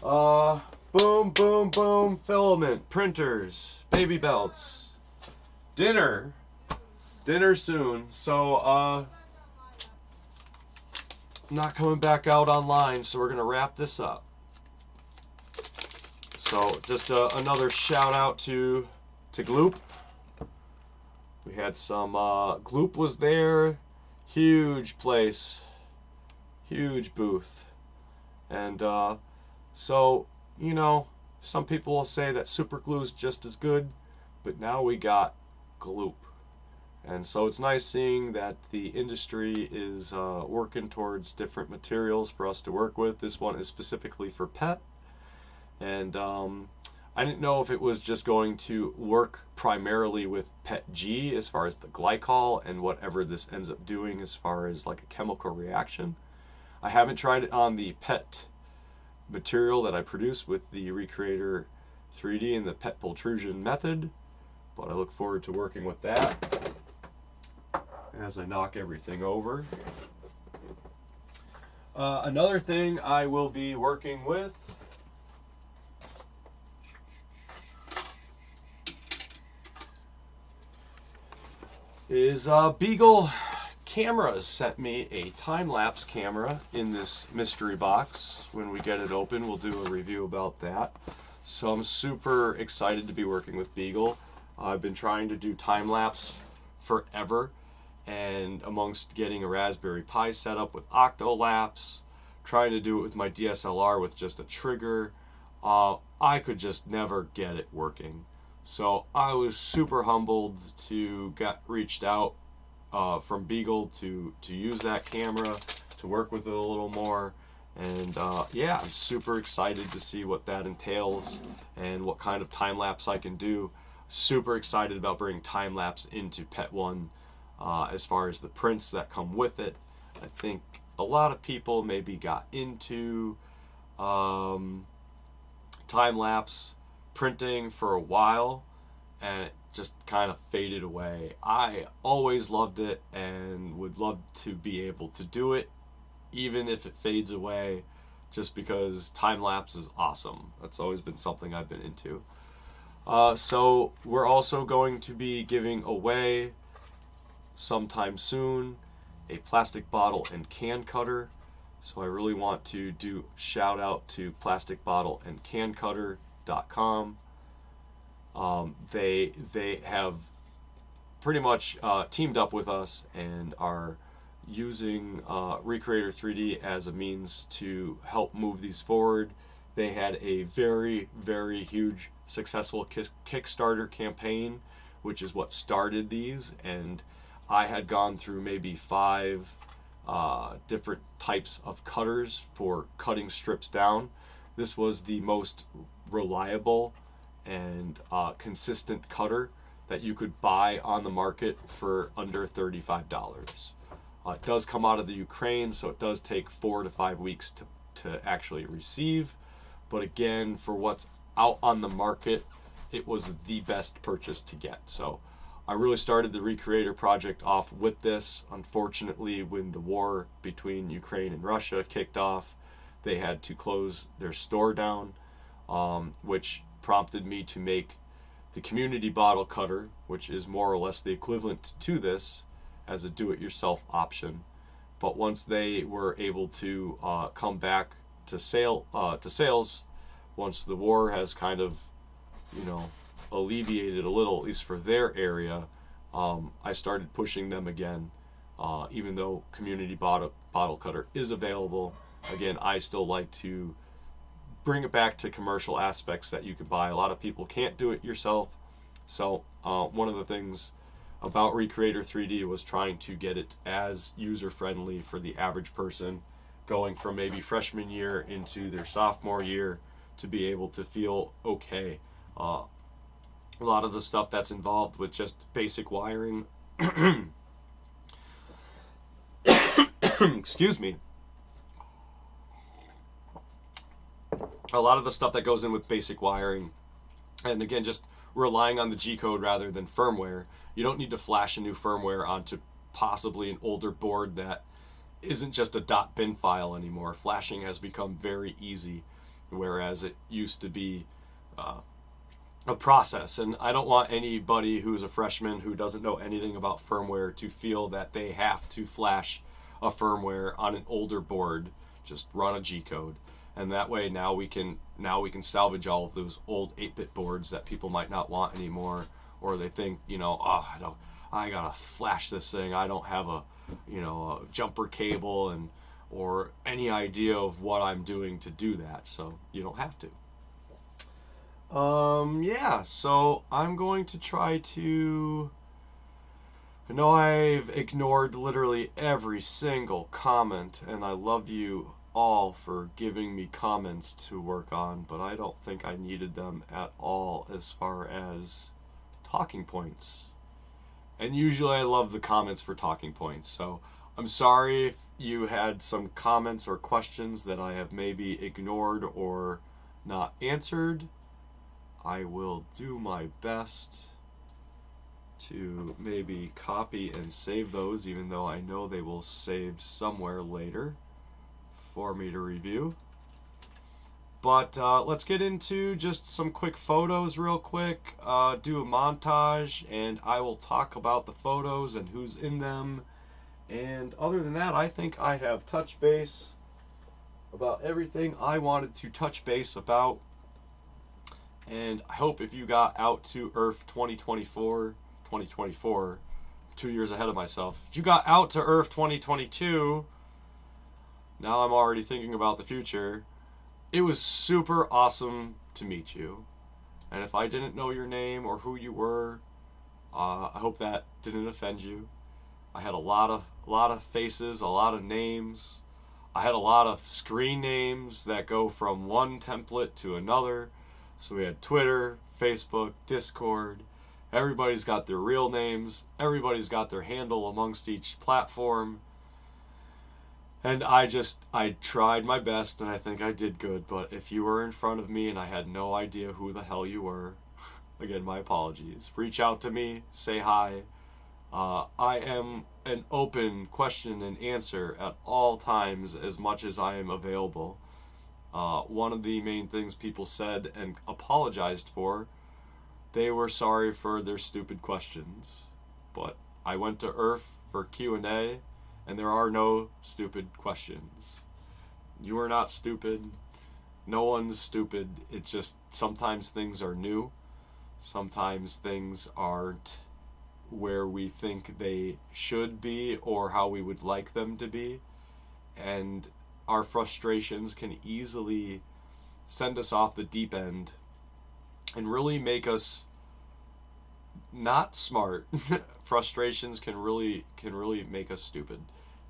Speaker 1: Boom, boom, boom, filament, printers, baby belts, dinner soon. So not coming back out online, so we're gonna wrap this up. So just another shout out to Gloop. We had some Gloop was there, huge place, huge booth, and so, you know, some people will say that super glue is just as good, but now we got Gloop. And so it's nice seeing that the industry is working towards different materials for us to work with. This one is specifically for PET. And I didn't know if it was just going to work primarily with PET-G as far as the glycol and whatever this ends up doing as far as like a chemical reaction. I haven't tried it on the PET material that I produce with the Recreator 3D and the PET Pultrusion method, but I look forward to working with that as I knock everything over. Another thing I will be working with is Beagle Cameras sent me a time-lapse camera in this mystery box. When we get it open, we'll do a review about that. So I'm super excited to be working with Beagle. I've been trying to do time-lapse forever, and amongst getting a Raspberry Pi set up with Octolapse, trying to do it with my DSLR with just a trigger, I could just never get it working. So I was super humbled to get reached out from Beagle to use that camera, to work with it a little more. And yeah, I'm super excited to see what that entails and what kind of time lapse I can do. Super excited about bringing time lapse into Pet One as far as the prints that come with it. I think a lot of people maybe got into time lapse printing for a while, and it just kind of faded away. I always loved it and would love to be able to do it even if it fades away, just because time lapse is awesome. That's always been something I've been into. So we're also going to be giving away sometime soon a plastic bottle and can cutter. So I really want to do shout out to plasticbottleandcancutter.com. They have pretty much teamed up with us and are using Recreator 3D as a means to help move these forward. They had a very, very huge successful Kickstarter campaign, which is what started these, and I had gone through maybe 5 different types of cutters for cutting strips down. This was the most reliable and consistent cutter that you could buy on the market for under $35. It does come out of the Ukraine, so it does take 4 to 5 weeks to actually receive. But again, for what's out on the market, it was the best purchase to get. So I really started the Recreator project off with this. Unfortunately, when the war between Ukraine and Russia kicked off, they had to close their store down, which prompted me to make the community bottle cutter, which is more or less the equivalent to this as a do-it-yourself option. But once they were able to come back to sales, once the war has kind of, alleviated a little, at least for their area, I started pushing them again. Even though community bottle cutter is available, again, I still like to bring it back to commercial aspects that you can buy. A lot of people can't do it yourself. So one of the things about Recreator 3D was trying to get it as user-friendly for the average person going from maybe freshman year into their sophomore year to be able to feel okay. A lot of the stuff that's involved with just basic wiring excuse me, a lot of the stuff that goes in with basic wiring, and again, just relying on the G-code rather than firmware. You don't need to flash a new firmware onto possibly an older board that isn't just a .bin file anymore. Flashing has become very easy, whereas it used to be a process. And I don't want anybody who's a freshman who doesn't know anything about firmware to feel that they have to flash a firmware on an older board. Just run a G-code. And that way now we can salvage all of those old 8-bit boards that people might not want anymore, or they think, I gotta flash this thing. I don't have a jumper cable or any idea of what I'm doing to do that. So you don't have to. Yeah, so I'm going to try to. I know I've ignored literally every single comment, and I love you all for giving me comments to work on, but I don't think I needed them at all as far as talking points. And usually I love the comments for talking points, so I'm sorry if you had some comments or questions that I have maybe ignored or not answered. I will do my best to maybe copy and save those, even though I know they will save somewhere later for me to review. But let's get into just some quick photos real quick, do a montage, and I will talk about the photos and who's in them. And other than that, I think I have touched base about everything I wanted to touch base about. And I hope if you got out to ERRF 2024, 2 years ahead of myself, if you got out to ERRF 2022, now I'm already thinking about the future. It was super awesome to meet you. And if I didn't know your name or who you were, I hope that didn't offend you. I had a lot of faces, a lot of names. I had a lot of screen names that go from one template to another. So we had Twitter, Facebook, Discord. Everybody's got their real names. Everybody's got their handle amongst each platform. And I tried my best, and I think I did good. But if you were in front of me and I had no idea who the hell you were, again, my apologies. Reach out to me, say hi. I am an open question and answer at all times as much as I am available. One of the main things people said and apologized for, they were sorry for their stupid questions. But I went to ERRF for Q&A, and there are no stupid questions. You are not stupid. No one's stupid. It's just sometimes things are new. Sometimes things aren't where we think they should be or how we would like them to be. And our frustrations can easily send us off the deep end and really make us not smart. Frustrations can really make us stupid.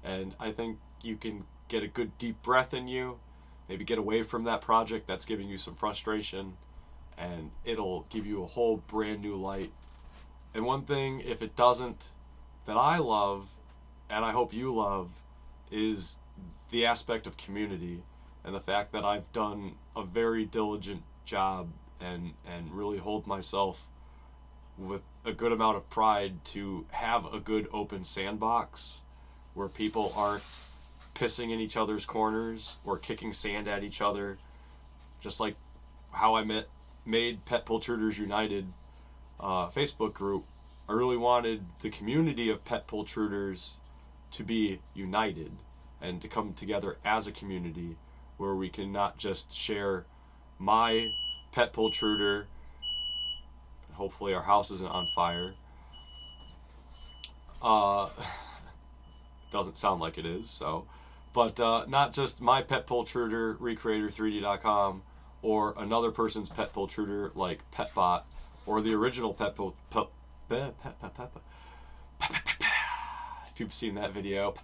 Speaker 1: And I think you can get a good deep breath in you, maybe get away from that project that's giving you some frustration, and it'll give you a whole brand new light. And one thing, if it doesn't, that I love, and I hope you love, is the aspect of community and the fact that I've done a very diligent job and really hold myself with a good amount of pride to have a good open sandbox where people aren't pissing in each other's corners or kicking sand at each other. Just like how I made Pet Pultruders United Facebook group, I really wanted the community of Pet Pultruders to be united and to come together as a community where we can not just share my Pet Pultruder. Hopefully our house isn't on fire. Doesn't sound like it is, so. But not just my Pet Pultruder, Recreator3D.com, or another person's Pet Pultruder like PetBot, or the original if you've seen that video.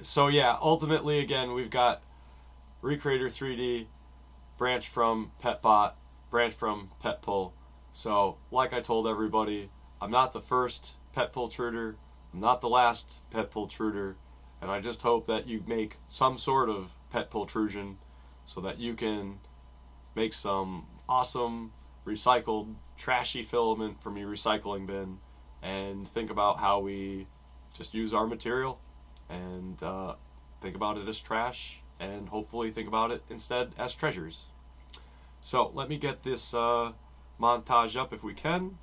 Speaker 1: So yeah, ultimately, again, we've got Recreator 3D, branch from PetBot, branch from PetPull. So, like I told everybody, I'm not the first Pet Pultruder, I'm not the last Pet Pultruder, and I just hope that you make some sort of Pet Pultrusion so that you can make some awesome recycled trashy filament from your recycling bin and think about how we just use our material and think about it as trash and hopefully think about it instead as treasures. So let me get this montage up if we can,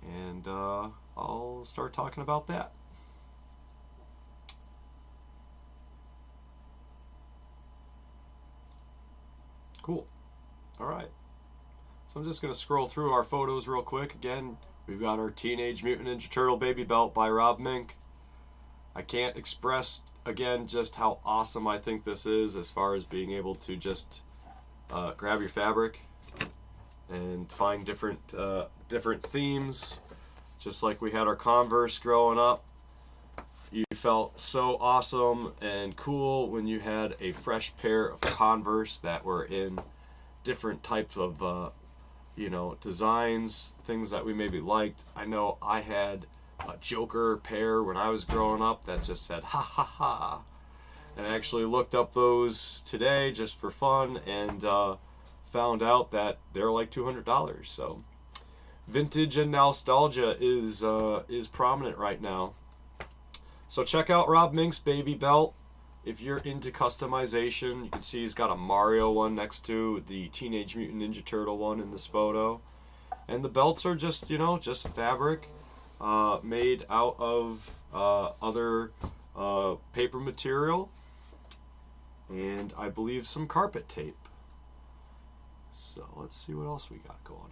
Speaker 1: and I'll start talking about that. Cool. Alright. So I'm just going to scroll through our photos real quick. Again, we've got our Teenage Mutant Ninja Turtle Baby Belt by Rob Mink. I can't express, again, just how awesome I think this is as far as being able to just grab your fabric and find different themes. Just like we had our Converse growing up. You felt so awesome and cool when you had a fresh pair of Converse that were in different types of designs, things that we maybe liked. I know I had a Joker pair when I was growing up that just said ha ha ha, and I actually looked up those today just for fun and found out that they're like $200. So vintage and nostalgia is prominent right now. So check out Rob Mink's Baby Belt. If you're into customization, you can see he's got a Mario one next to the Teenage Mutant Ninja Turtle one in this photo. And the belts are just, just fabric made out of other paper material and I believe some carpet tape. So let's see what else we got going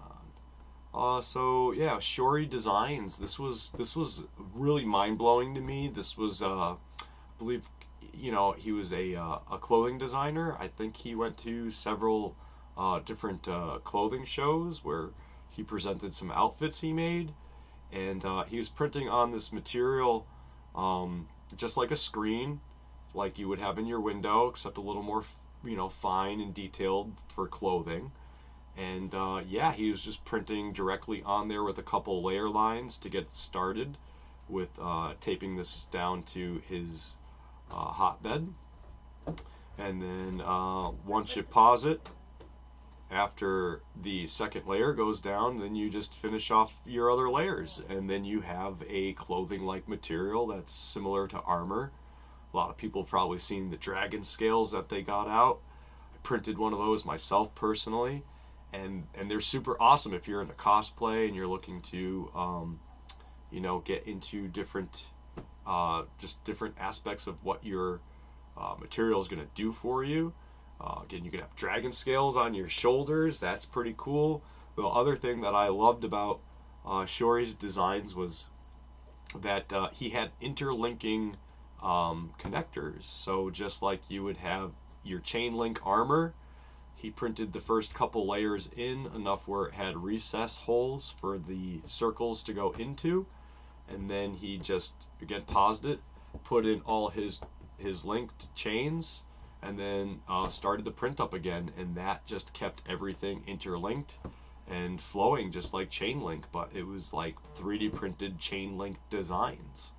Speaker 1: on. So yeah, Shori Designs. This was really mind blowing to me. This was I believe, you know, he was a clothing designer. I think he went to several different clothing shows where he presented some outfits he made, and he was printing on this material, just like a screen, like you would have in your window, except a little more, you know, fine and detailed for clothing. And yeah, he was just printing directly on there with a couple layer lines to get started with taping this down to his hotbed. And then once you pause it, after the second layer goes down, then you just finish off your other layers, and then you have a clothing-like material that's similar to armor. A lot of people have probably seen the dragon scales that they got out. I printed one of those myself personally, and they're super awesome if you're into cosplay and you're looking to you know, get into different just different aspects of what your material is going to do for you. Again, you can have dragon scales on your shoulders. That's pretty cool. The other thing that I loved about Shori's designs was that he had interlinking connectors. So just like you would have your chain link armor, he printed the first couple layers in enough where it had recess holes for the circles to go into, and then he just again paused it, put in all his linked chains, and then started the print up again, and that just kept everything interlinked and flowing just like chain link, but it was like 3D printed chain link designs.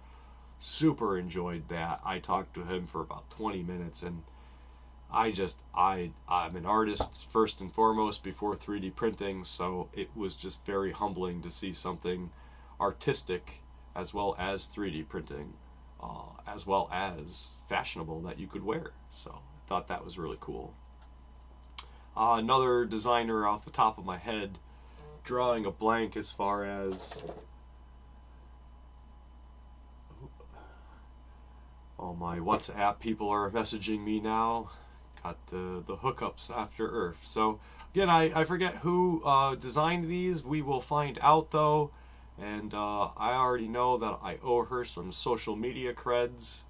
Speaker 1: Super enjoyed that. I talked to him for about 20 minutes, and I'm an artist first and foremost before 3D printing, so it was just very humbling to see something artistic as well as 3D printing, as well as fashionable that you could wear. So I thought that was really cool. Another designer off the top of my head, drawing a blank as far as, oh, my WhatsApp people are messaging me now. Got the hookups after ERRF. So again, I forget who designed these. We will find out though. And I already know that I owe her some social media creds.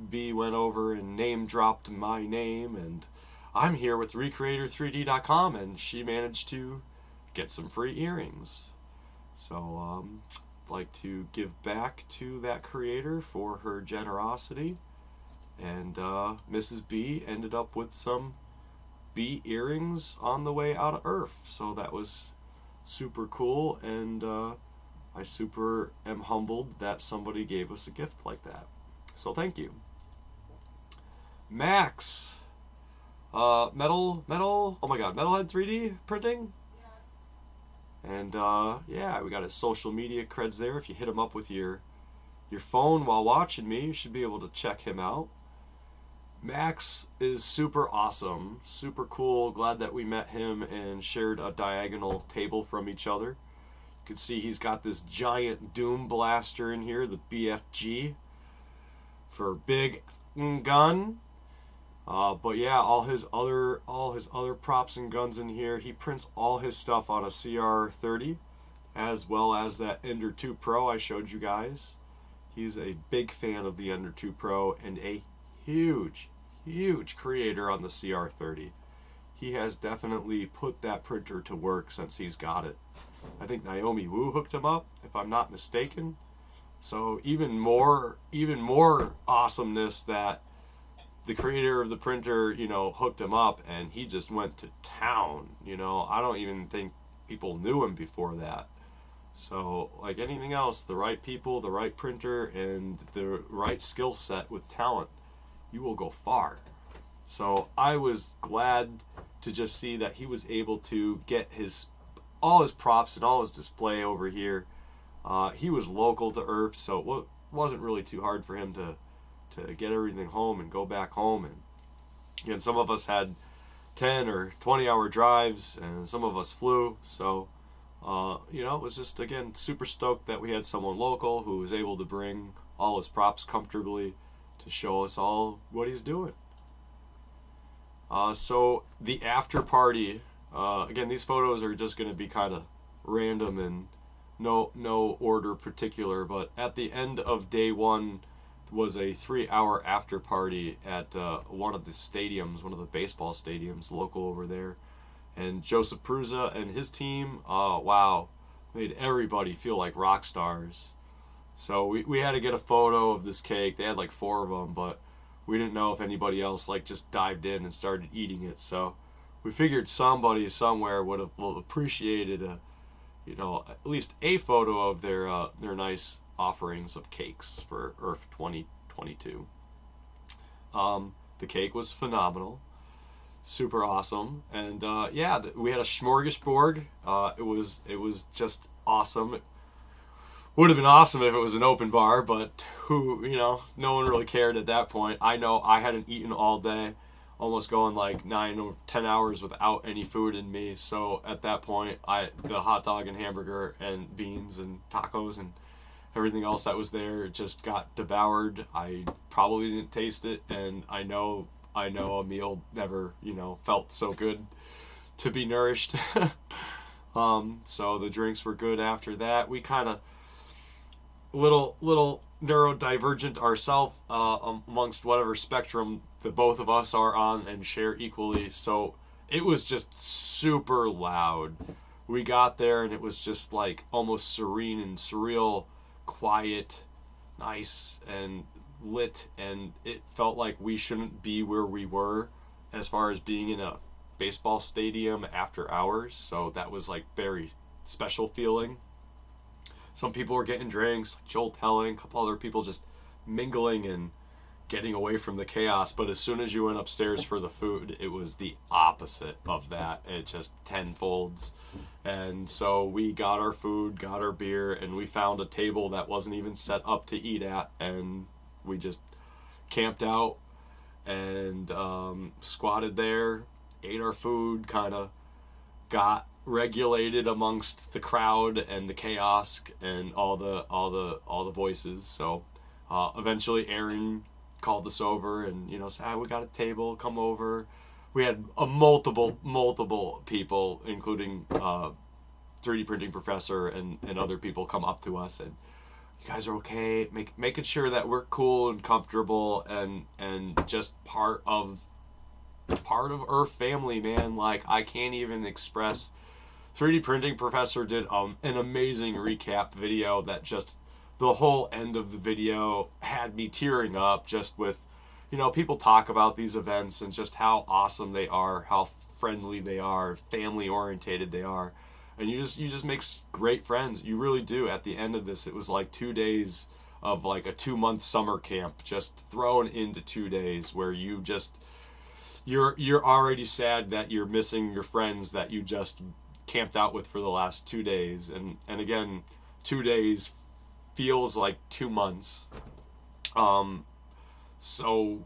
Speaker 1: B went over and name dropped my name, and I'm here with Recreator3D.com, and she managed to get some free earrings. So I'd like to give back to that creator for her generosity. And Mrs. B ended up with some B earrings on the way out of ERRF. So that was super cool, and I super am humbled that somebody gave us a gift like that. So thank you. Max, oh my god, Metalhead 3D printing? Yeah. And yeah, we got his social media creds there. If you hit him up with your phone while watching me, you should be able to check him out. Max is super awesome, super cool. Glad that we met him and shared a diagonal table from each other. You can see he's got this giant Doom blaster in here, the BFG, for big gun. But yeah, all his other props and guns in here. He prints all his stuff on a CR30, as well as that Ender 2 Pro I showed you guys. He's a big fan of the Ender 2 Pro and a huge creator on the CR30. He has definitely put that printer to work since he's got it. I think Naomi Wu hooked him up, if I'm not mistaken. So even more awesomeness that the creator of the printer, you know, hooked him up, and he just went to town. You know, I don't even think people knew him before that. So, like anything else, the right people, the right printer, and the right skill set with talent, you will go far. So I was glad to just see that he was able to get all his props and all his display over here. He was local to ERRF, so it wasn't really too hard for him to get everything home and go back home. And again, some of us had 10 or 20-hour drives, and some of us flew. So you know, it was just, again, super stoked that we had someone local who was able to bring all his props comfortably to show us all what he's doing. So the after party Again, these photos are just going to be kind of random and no order particular, but at the end of day one was a 3-hour after party at one of the stadiums, one of the baseball stadiums local over there. And Joseph Prusa and his team, wow, made everybody feel like rock stars. So we had to get a photo of this cake. They had like 4 of them, but we didn't know if anybody else like just dived in and started eating it. So we figured somebody somewhere would have appreciated at least a photo of their nice offerings of cakes for ERRF2022. The cake was phenomenal, super awesome, and yeah, we had a smorgasbord. It was just awesome. It would have been awesome if it was an open bar, but no one really cared at that point. I know I hadn't eaten all day, almost going like 9 or 10 hours without any food in me. So at that point, the hot dog and hamburger and beans and tacos and everything else that was there just got devoured. I probably didn't taste it, and I know a meal never felt so good to be nourished. So the drinks were good after that. We kind of little neurodivergent ourselves amongst whatever spectrum the both of us are on and share equally. So it was just super loud. We got there and it was just like almost serene and surreal, quiet, nice and lit, and it felt like we shouldn't be where we were as far as being in a baseball stadium after hours. So that was like very special feeling. Some people were getting drinks, like Joel Telling, a couple other people just mingling and getting away from the chaos. But as soon as you went upstairs for the food, it was the opposite of that. It just tenfolds. And so we got our food, got our beer, and we found a table that wasn't even set up to eat at, and we just camped out and squatted there, ate our food, kind of got regulated amongst the crowd and the chaos and all the voices. So eventually Aaron called us over and said, we got a table, come over. We had a multiple people, including 3D printing professor and other people, come up to us and, you guys are okay, making sure that we're cool and comfortable and just part of Earth family, man. Like, I can't even express. 3D printing professor did an amazing recap video that just the whole end of the video had me tearing up, just with people talk about these events and just how awesome they are, how friendly they are, family orientated they are, and you just make great friends. You really do. At the end of this, it was like 2 days of like a 2-month summer camp just thrown into 2 days where you're already sad that you're missing your friends that you just camped out with for the last 2 days, and again, 2 days feels like 2 months. So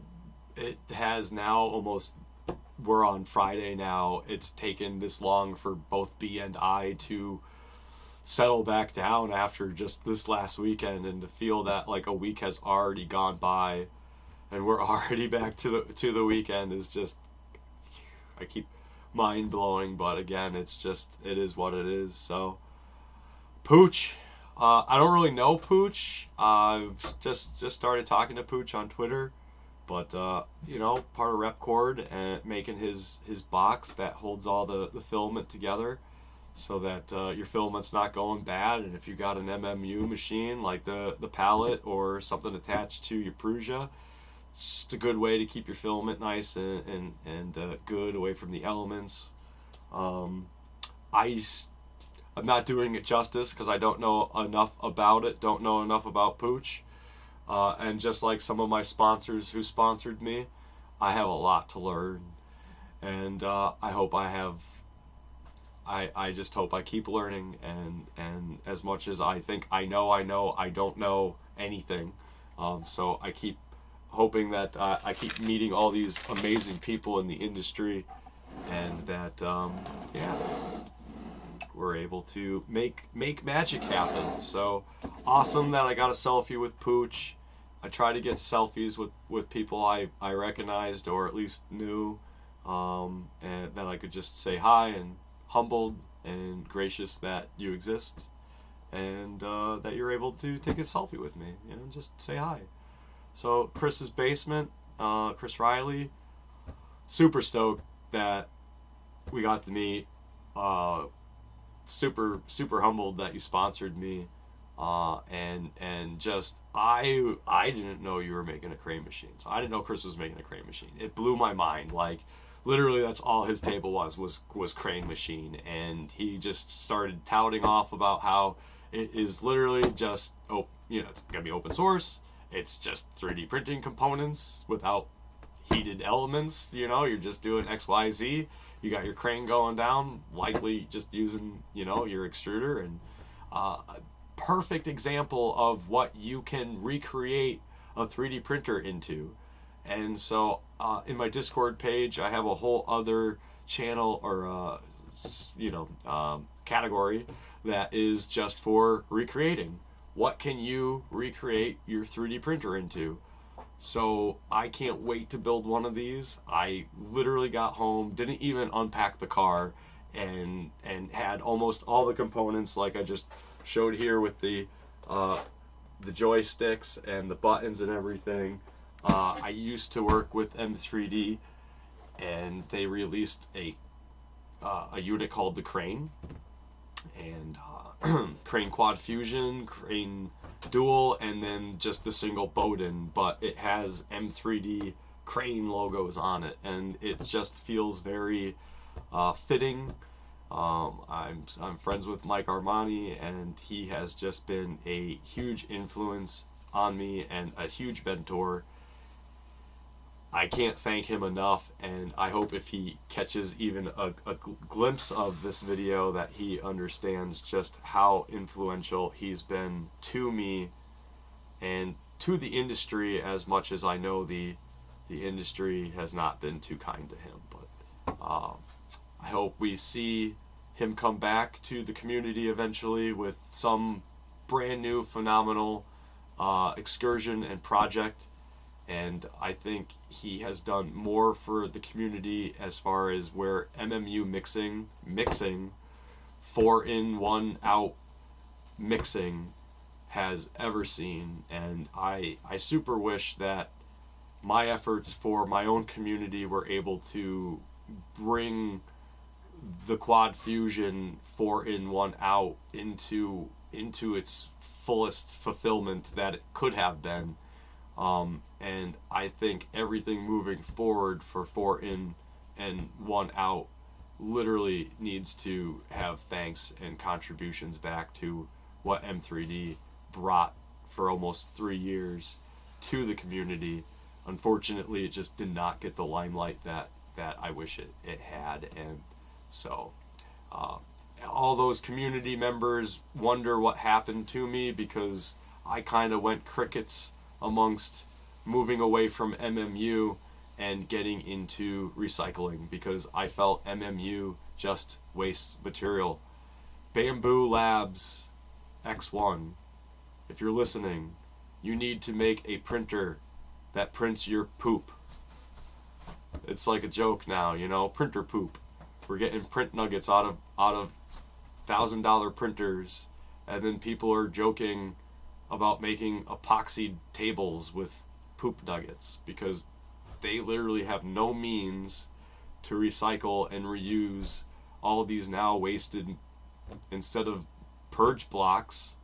Speaker 1: it has now almost, we're on Friday now, it's taken this long for both B and I to settle back down after just this last weekend, and to feel that like a week has already gone by and we're already back to the weekend is just, I keep mind blowing, but again, it is what it is. So Pooch, I don't really know Pooch. I've just started talking to Pooch on Twitter, but part of Repcord and making his box that holds all the filament together, so that your filament's not going bad. And if you got an MMU machine like the palette or something attached to your Prusa, it's just a good way to keep your filament nice and good away from the elements. I'm not doing it justice because I don't know enough about it, don't know enough about Pooch. And just like some of my sponsors who sponsored me, I have a lot to learn. And I hope I just hope I keep learning, and as much as I think I don't know anything. So I keep hoping that I keep meeting all these amazing people in the industry, and that we're able to make magic happen. So awesome that I got a selfie with Pooch. I try to get selfies with people I recognized or at least knew. and that I could just say hi, and humbled and gracious that you exist, and that you're able to take a selfie with me, you know, just say hi. So Chris's basement, Chris Riley, super stoked that we got to meet. Super humbled that you sponsored me, and just I didn't know you were making a crane machine. So I didn't know Chris was making a crane machine. It blew my mind. Like literally, that's all his table was crane machine, and he just started touting off about how it is literally just it's gonna be open source. It's just 3D printing components without heated elements. You know, you're just doing X, Y, Z. You got your crane going down, likely just using, your extruder, and a perfect example of what you can recreate a 3D printer into. And so in my Discord page, I have a whole other channel or, category that is just for recreating. What can you recreate your 3D printer into? So I can't wait to build one of these. I literally got home, didn't even unpack the car, and had almost all the components like I just showed here with the joysticks and the buttons and everything. I used to work with M3D, and they released a unit called the Crane, and Crane Quad Fusion, Crane Dual, and then just the single Bowden, but it has M3D Crane logos on it, and it just feels very fitting. I'm friends with Mike Armani, and he has just been a huge influence on me and a huge mentor. I can't thank him enough, and I hope if he catches even a glimpse of this video that he understands just how influential he's been to me and to the industry, as much as I know the industry has not been too kind to him. But I hope we see him come back to the community eventually with some brand new phenomenal excursion and project. And I think he has done more for the community as far as where MMU mixing 4-in, 1-out mixing has ever seen. And I super wish that my efforts for my own community were able to bring the Quad Fusion 4-in, 1-out into its fullest fulfillment that it could have been. And I think everything moving forward for 4-in and 1-out literally needs to have thanks and contributions back to what M3D brought for almost 3 years to the community. Unfortunately, it just did not get the limelight that I wish it had. And so all those community members wonder what happened to me, because I kind of went crickets amongst moving away from MMU and getting into recycling, because I felt MMU just wastes material. Bamboo Labs X1, if you're listening, you need to make a printer that prints your poop. It's like a joke now, printer poop. We're getting print nuggets out of $1,000 printers, and then people are joking about making epoxy tables with poop nuggets, because they literally have no means to recycle and reuse all of these now wasted, instead of purge blocks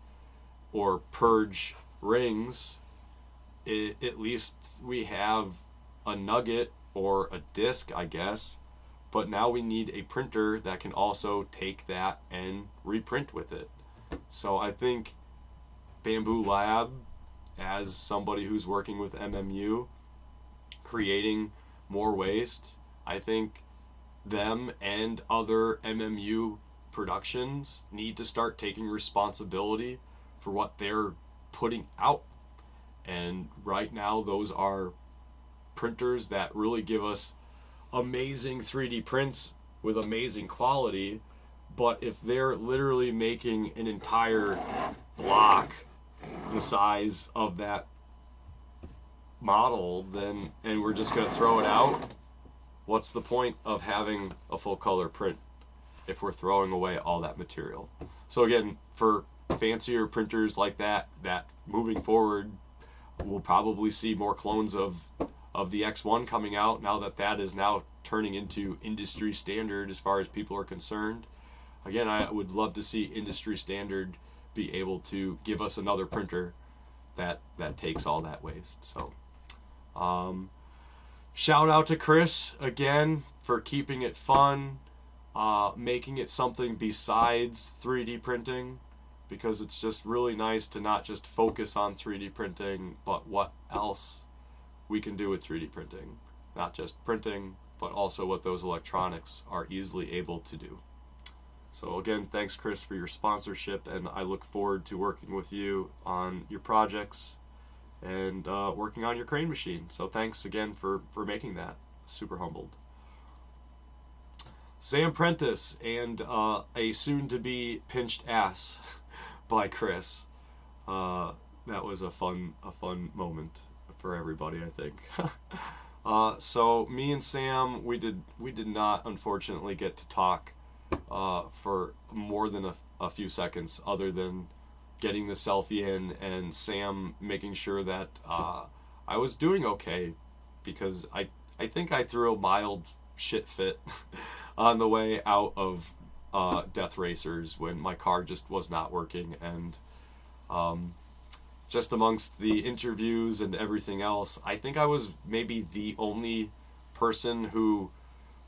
Speaker 1: or purge rings, at least we have a nugget or a disc, I guess. But now we need a printer that can also take that and reprint with it. So I think Bamboo Lab, as somebody who's working with MMU, creating more waste, I think them and other MMU productions need to start taking responsibility for what they're putting out. And right now, those are printers that really give us amazing 3D prints with amazing quality. But if they're literally making an entire block the size of that model, then, and we're just going to throw it out, what's the point of having a full color print if we're throwing away all that material? So again, for fancier printers like that moving forward, we'll probably see more clones of the X1 coming out now that is now turning into industry standard as far as people are concerned. Again, I would love to see industry standard be able to give us another printer that takes all that waste. So shout out to Chris again for keeping it fun, making it something besides 3D printing, because it's just really nice to not just focus on 3D printing, but what else we can do with 3D printing. Not just printing, but also what those electronics are easily able to do. So again, thanks Chris for your sponsorship, and I look forward to working with you on your projects and working on your crane machine. So thanks again for making that. Super humbled. Sam Prentice and a soon-to-be pinched ass by Chris. That was a fun moment for everybody, I think. So me and Sam, we did not unfortunately get to talk for more than a few seconds, other than getting the selfie in and Sam making sure that I was doing okay, because I think I threw a mild shit fit on the way out of Death Racers when my car just was not working, and just amongst the interviews and everything else, I think I was maybe the only person who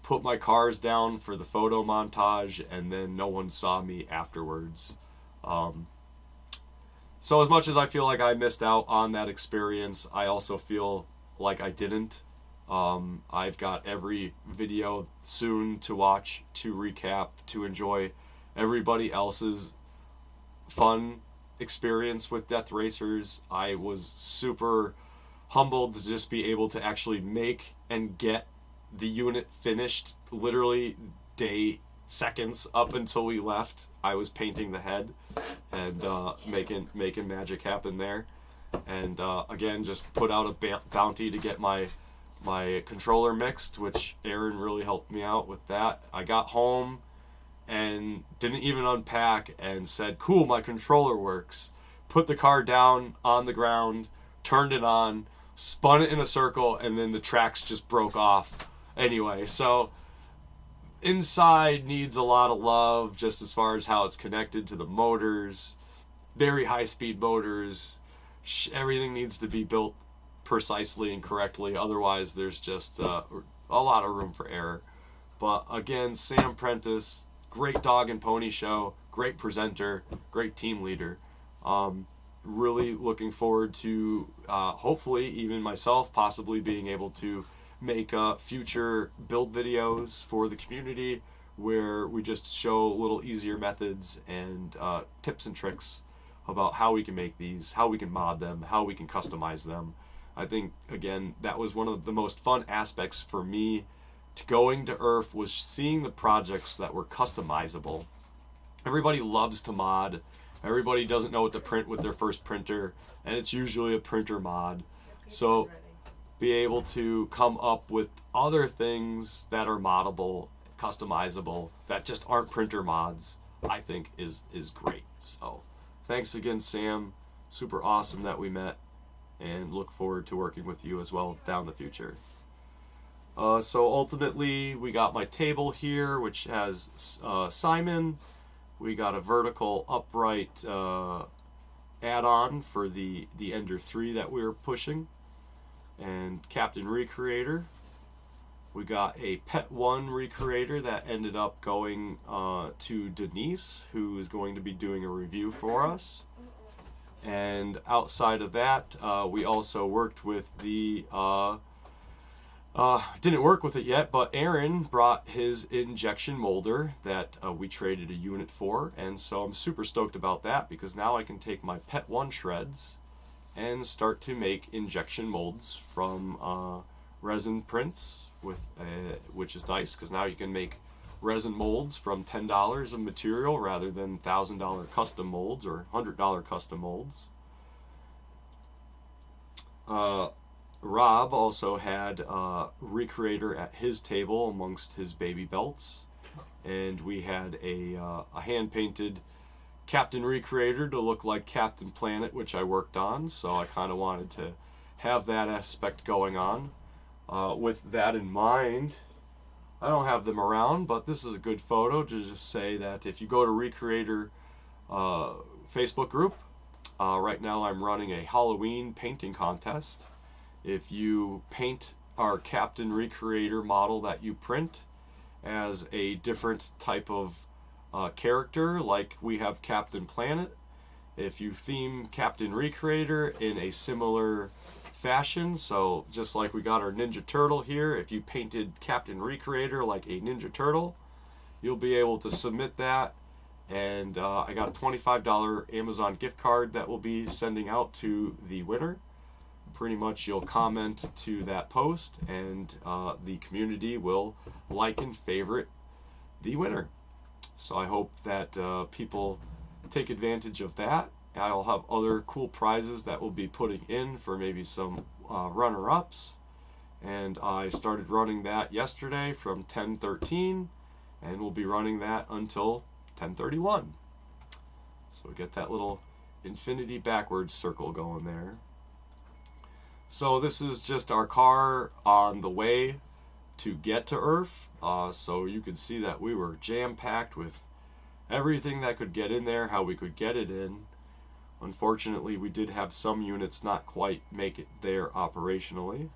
Speaker 1: put my cars down for the photo montage, and then no one saw me afterwards. So as much as I feel like I missed out on that experience, I also feel like I didn't. I've got every video soon to watch, to recap, to enjoy everybody else's fun experience with Death Racers. I was super humbled to just be able to actually make and get the unit finished literally seconds up until we left. I was painting the head and making magic happen there, and again, just put out a bounty to get my controller mixed, which Aaron really helped me out with that. I got home and didn't even unpack and said, cool, my controller works. Put the car down on the ground, turned it on, spun it in a circle, and then the tracks just broke off anyway. So inside needs a lot of love, just as far as how it's connected to the motors. Very high speed motors. Everything needs to be built precisely and correctly, otherwise there's just a lot of room for error. But again, Sam Prentice, great dog and pony show, great presenter, great team leader. Really looking forward to hopefully even myself possibly being able to make future build videos for the community where we just show little easier methods and tips and tricks about how we can make these, how we can mod them, how we can customize them. I think, again, that was one of the most fun aspects for me to going to ERRF, was seeing the projects that were customizable. Everybody loves to mod. Everybody doesn't know what to print with their first printer, and it's usually a printer mod. So be able to come up with other things that are moddable, customizable, that just aren't printer mods, I think is great. So thanks again, Sam. Super awesome that we met, and look forward to working with you as well down the future. So ultimately, we got my table here, which has Simon. We got a vertical upright add-on for the Ender 3 that we were pushing, and Captain Recreator. We got a Pet 1 Recreator that ended up going to Denise, who is going to be doing a review for us. And outside of that, we also worked with the didn't work with it yet, but Aaron brought his injection molder that we traded a unit for, and so I'm super stoked about that, because now I can take my Pet 1 shreds and start to make injection molds from resin prints, with which is nice, because now you can make resin molds from $10 of material rather than $1,000 custom molds or $100 custom molds. Rob also had Recreator at his table amongst his baby belts, and we had a hand-painted Captain Recreator to look like Captain Planet, which I worked on, so I kind of wanted to have that aspect going on. With that in mind, I don't have them around, but this is a good photo to just say that if you go to Recreator Facebook group, right now I'm running a Halloween painting contest. If you paint our Captain Recreator model that you print as a different type of character, like we have Captain Planet, if you theme Captain Recreator in a similar fashion, so just like we got our Ninja Turtle here, if you painted Captain Recreator like a Ninja Turtle, you'll be able to submit that, and I got a $25 Amazon gift card that we'll be sending out to the winner. Pretty much you'll comment to that post, and the community will like and favorite the winner. So I hope that people take advantage of that. I'll have other cool prizes that we'll be putting in for maybe some runner-ups. And I started running that yesterday from 10:13, and we'll be running that until 10:31. So we get that little infinity backwards circle going there. So this is just our car on the way to get to ERRF. So you can see that we were jam-packed with everything that could get in there, how we could get it in. Unfortunately, we did have some units not quite make it there operationally.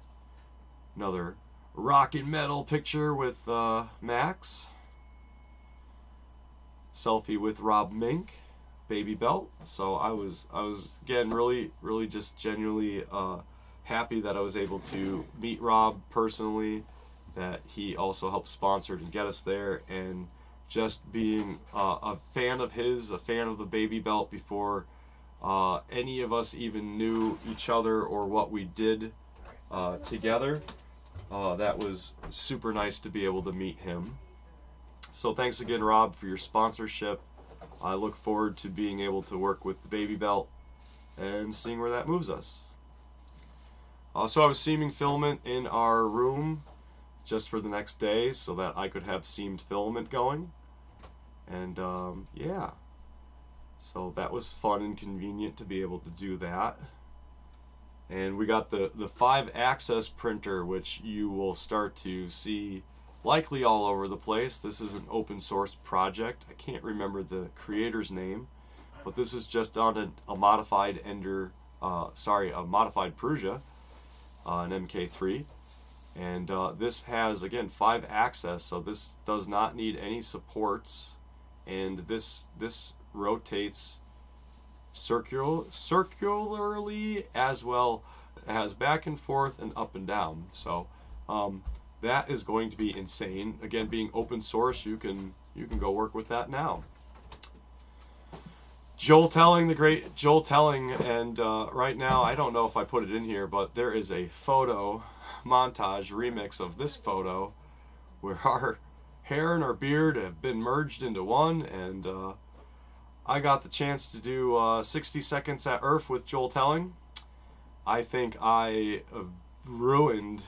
Speaker 1: Another rock and metal picture with Max. Selfie with Rob Mink, baby belt. So I was again really just genuinely happy that I was able to meet Rob personally, that he also helped sponsor and get us there, and just being a fan of his, a fan of the baby belt before any of us even knew each other or what we did together. That was super nice to be able to meet him. So thanks again, Rob, for your sponsorship. I look forward to being able to work with the baby belt and seeing where that moves us. So I was seaming filament in our room just for the next day so that I could have seamed filament going. And yeah, so that was fun and convenient to be able to do that. And we got the 5-axis printer, which you will start to see likely all over the place. This is an open source project. I can't remember the creator's name, but this is just on a modified a modified Prusa, an MK3. And this has, again, 5-axis, so this does not need any supports, and this rotates circularly as well as back and forth and up and down. So that is going to be insane. Again, being open source, you can go work with that now. Joel Telling, the great Joel Telling, and right now I don't know if I put it in here, but there is a photo montage remix of this photo where our hair and our beard have been merged into one, and I got the chance to do 60 seconds at ERRF with Joel Telling. I think I ruined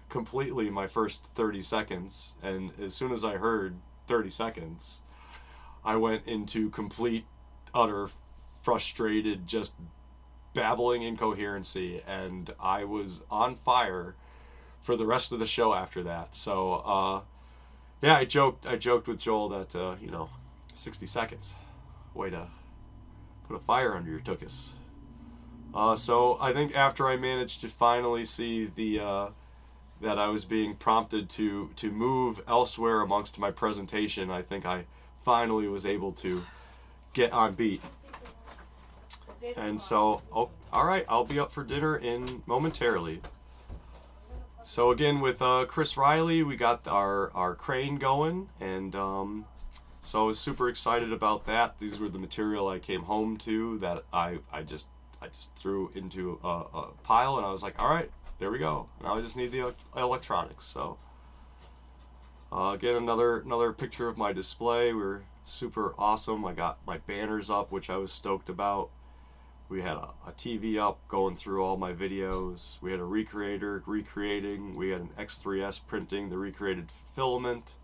Speaker 1: completely my first 30 seconds, and as soon as I heard 30 seconds, I went into complete, utter, frustrated, just babbling incoherency, and I was on fire for the rest of the show after that. So yeah, I joked with Joel that 60 seconds, way to put a fire under your tuchus. So I think after I managed to finally see that I was being prompted to move elsewhere amongst my presentation, I think I finally was able to get on beat. And so, all right, I'll be up for dinner in momentarily. So again, with Chris Riley, we got our crane going, and so I was super excited about that. These were the material I came home to that I just threw into a pile, and I was like, all right, there we go. Now I just need the electronics. So again, another picture of my display. We were super awesome. I got my banners up, which I was stoked about. We had a TV up going through all my videos. We had a Recreator recreating. We had an X3S printing the recreated filament.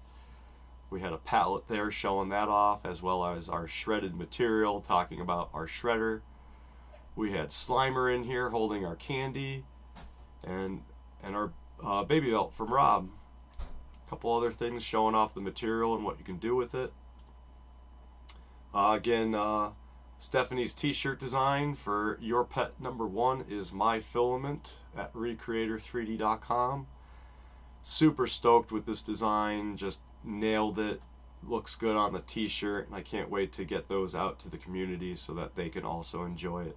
Speaker 1: We had a palette there showing that off, as well as our shredded material, talking about our shredder. We had Slimer in here holding our candy, and our baby belt from Rob. A couple other things showing off the material and what you can do with it. Again, Stephanie's t-shirt design for Your Pet Number 1 is My Filament at Recreator3D.com. Super stoked with this design, just nailed it. Looks good on the t-shirt, and I can't wait to get those out to the community so that they can also enjoy it.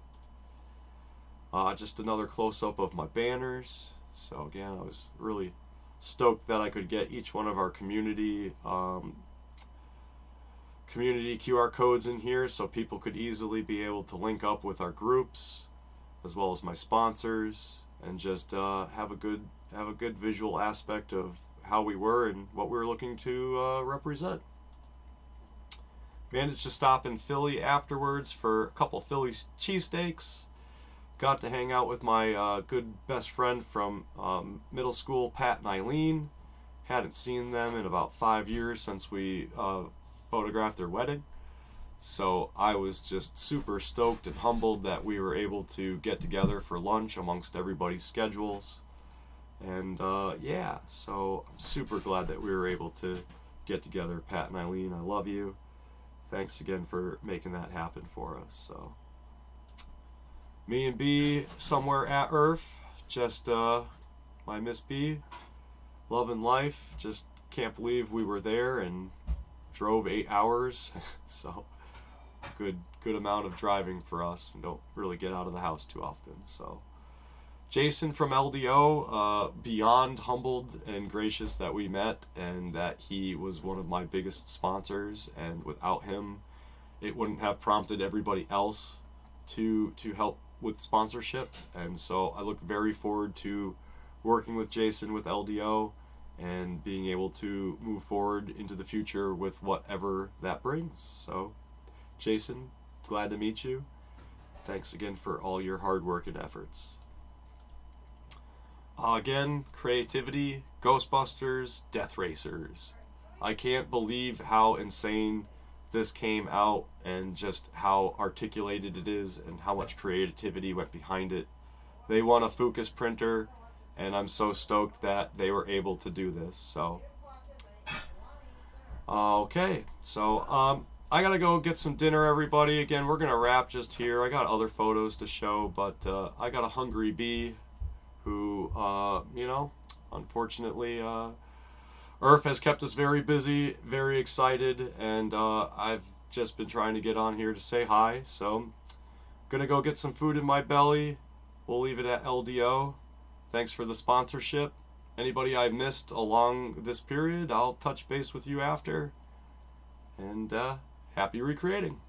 Speaker 1: Just another close-up of my banners. So again, I was really stoked that I could get each one of our community QR codes in here so people could easily be able to link up with our groups as well as my sponsors, and just have a good visual aspect of how we were and what we were looking to represent. Managed to stop in Philly afterwards for a couple Philly cheesesteaks. Got to hang out with my good best friend from middle school, Pat and Eileen. Hadn't seen them in about 5 years since we photographed their wedding. So I was just super stoked and humbled that we were able to get together for lunch amongst everybody's schedules. And yeah, so I'm super glad that we were able to get together. Pat and Eileen, I love you. Thanks again for making that happen for us. So me and B somewhere at ERRF, just my Miss B, loving life. Just can't believe we were there and drove 8 hours. So good amount of driving for us. We don't really get out of the house too often. So Jason from LDO, beyond humbled and gracious that we met, and that he was one of my biggest sponsors, and without him it wouldn't have prompted everybody else to help with sponsorship. And so I look very forward to working with Jason with LDO and being able to move forward into the future with whatever that brings. So Jason, glad to meet you. Thanks again for all your hard work and efforts. Again, creativity, Ghostbusters, Death Racers. I can't believe how insane this came out, and just how articulated it is, and how much creativity went behind it. They won a Fucus printer, and I'm so stoked that they were able to do this. So okay, so I gotta go get some dinner, everybody. Again, we're gonna wrap just here. I got other photos to show, but I got a hungry bee who, you know, unfortunately, ERRF has kept us very busy, very excited, and I've just been trying to get on here to say hi. So I'm gonna go get some food in my belly. We'll leave it at LDO. Thanks for the sponsorship. Anybody I missed along this period, I'll touch base with you after. And happy recreating.